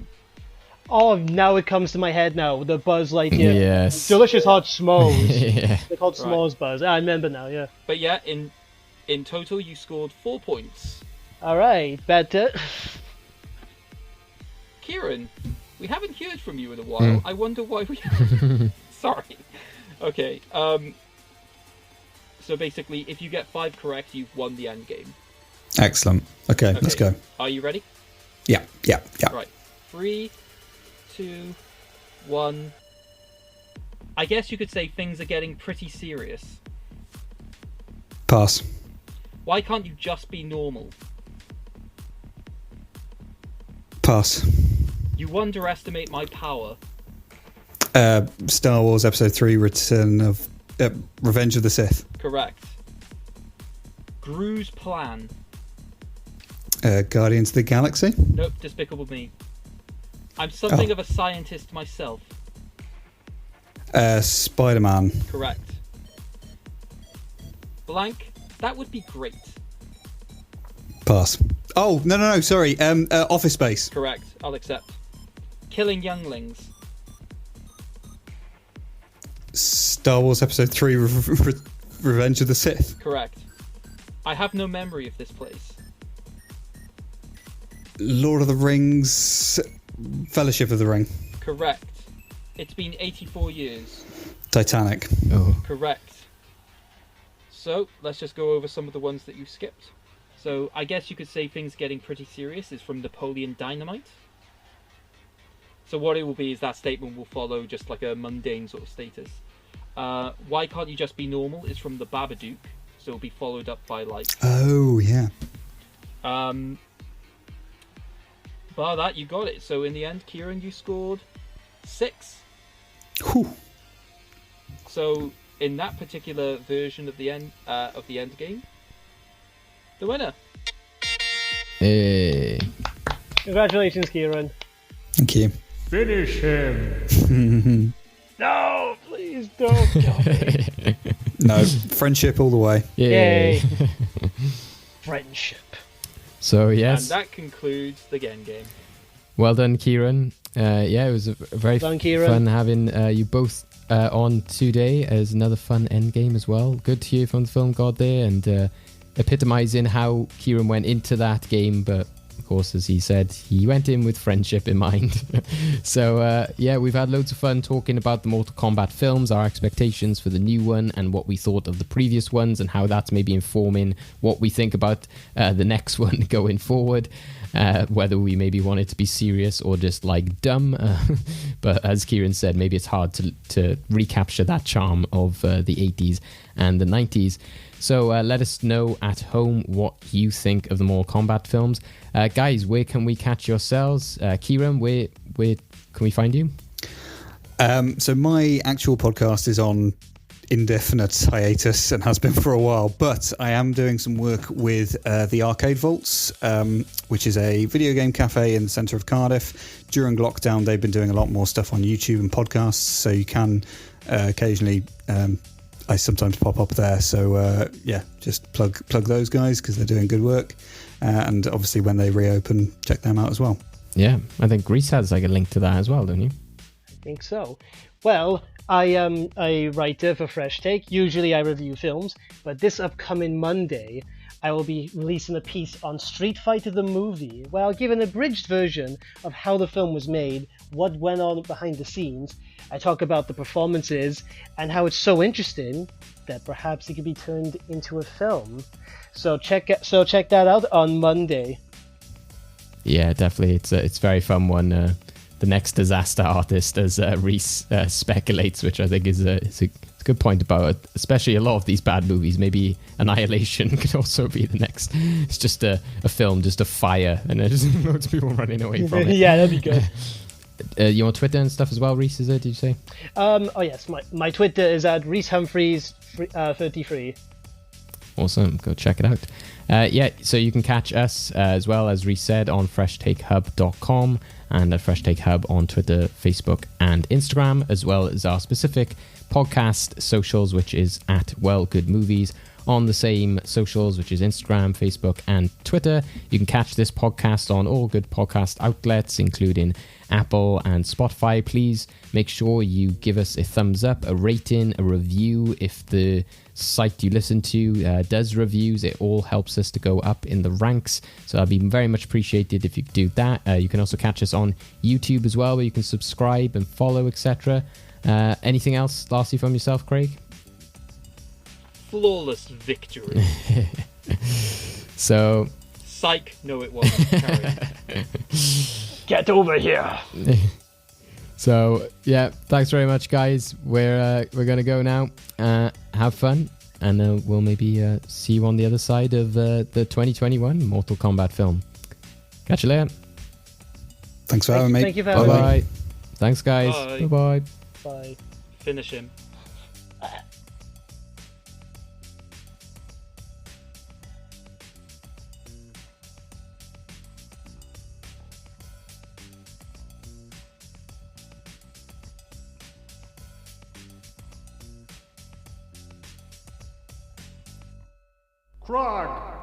Oh, now it comes to my head now. The Buzz Lightyear. Yes. Delicious hot s'mores. Yeah. They're called s'mores Buzz. I remember now, yeah. But yeah, in total you scored 4 points. Alright, better. Kieran, we haven't heard from you in a while. I wonder why we haven't. Sorry. Okay, so basically, if you get 5 correct, you've won the end game. Excellent. Okay, let's go. Are you ready? Yeah. Right. 3, 2, 1. I guess you could say things are getting pretty serious. Pass. Why can't you just be normal? Pass. You underestimate my power. Star Wars Episode 3: Revenge of the Sith. Correct. Gru's plan. Guardians of the Galaxy. Nope, Despicable Me. I'm something of a scientist myself. Spider-Man. Correct. Blank, that would be great. Pass. Oh, no, sorry. Office Space. Correct, I'll accept. Killing younglings. Star Wars Episode 3: Revenge of the Sith. Correct. I have no memory of this place. Lord of the Rings, Fellowship of the Ring. Correct. It's been 84 years. Titanic. Oh. Correct. So, let's just go over some of the ones that you skipped. So, I guess you could say things getting pretty serious is from Napoleon Dynamite. So what it will be is that statement will follow just like a mundane sort of status. Why can't you just be normal is from the Babadook. So it'll be followed up by like... Oh, yeah. Bar that, you got it. So in the end, Kieran, you scored 6. Whew. So in that particular version of the end game, the winner. Hey. Congratulations, Kieran. Thank you. Finish him. No, please don't kill me. No, friendship all the way. Yay. Friendship. So, yes. And that concludes the game. Well done, Kieran. It was a very fun having you both on today as another fun end game as well. Good to hear from the Film God there and epitomising how Kieran went into that game, but of course, as he said, he went in with friendship in mind. So, we've had loads of fun talking about the Mortal Kombat films, our expectations for the new one, and what we thought of the previous ones, and how that's maybe informing what we think about the next one going forward. Whether we maybe want it to be serious or just like dumb. But as Kieran said, maybe it's hard to recapture that charm of the 80s and the 90s. So let us know at home what you think of the Mortal Kombat films. Guys, where can we catch yourselves? Kieran, where can we find you? So my actual podcast is on indefinite hiatus and has been for a while, but I am doing some work with the Arcade Vaults, which is a video game cafe in the centre of Cardiff. During lockdown, they've been doing a lot more stuff on YouTube and podcasts, so you can occasionally... I sometimes pop up there, so just plug those guys because they're doing good work, and obviously when they reopen, check them out as well. Yeah, I think Rhys has like a link to that as well, don't you? think so. Well, I am a writer for Fresh Take. Usually I review films, but this upcoming Monday, I will be releasing a piece on Street Fighter the movie, where I'll give an abridged version of how the film was made, what went on behind the scenes. I talk about the performances and how it's so interesting that perhaps it could be turned into a film. So check that out on Monday. Yeah, definitely. It's a very fun one. The next disaster artist, as Rhys speculates, which I think is a good point about it. Especially a lot of these bad movies. Maybe Annihilation could also be the next. It's just a film, just a fire, and there's loads of people running away from it. Yeah, that'd be good. You on Twitter and stuff as well, Rhys? Is it? Did you say? Oh yes, my Twitter is at Rhys Humphreys 33. Awesome, go check it out. So you can catch us as well, as Rhys said, on freshtakehub.com and at Fresh Take Hub on Twitter, Facebook and Instagram, as well as our specific podcast socials, which is at Well Good Movies on the same socials, which is Instagram, Facebook and Twitter. You can catch this podcast on all good podcast outlets, including Apple and Spotify. Please make sure you give us a thumbs up, a rating, a review. If the site you listen to does reviews, it all helps us to go up in the ranks, so that'd be very much appreciated if you could do that. You can also catch us on YouTube as well, where you can subscribe and follow, etc. Anything else lastly from yourself, Craig? Flawless victory. So psych, no it wasn't. Carry. Get over here. So yeah, thanks very much, guys. We're gonna go now. Have fun, and we'll maybe see you on the other side of the 2021 Mortal Kombat film. Catch you later. Thanks for having me. Thank you for having me. Thanks, guys. Bye. Bye. Bye. Finish him. Krog!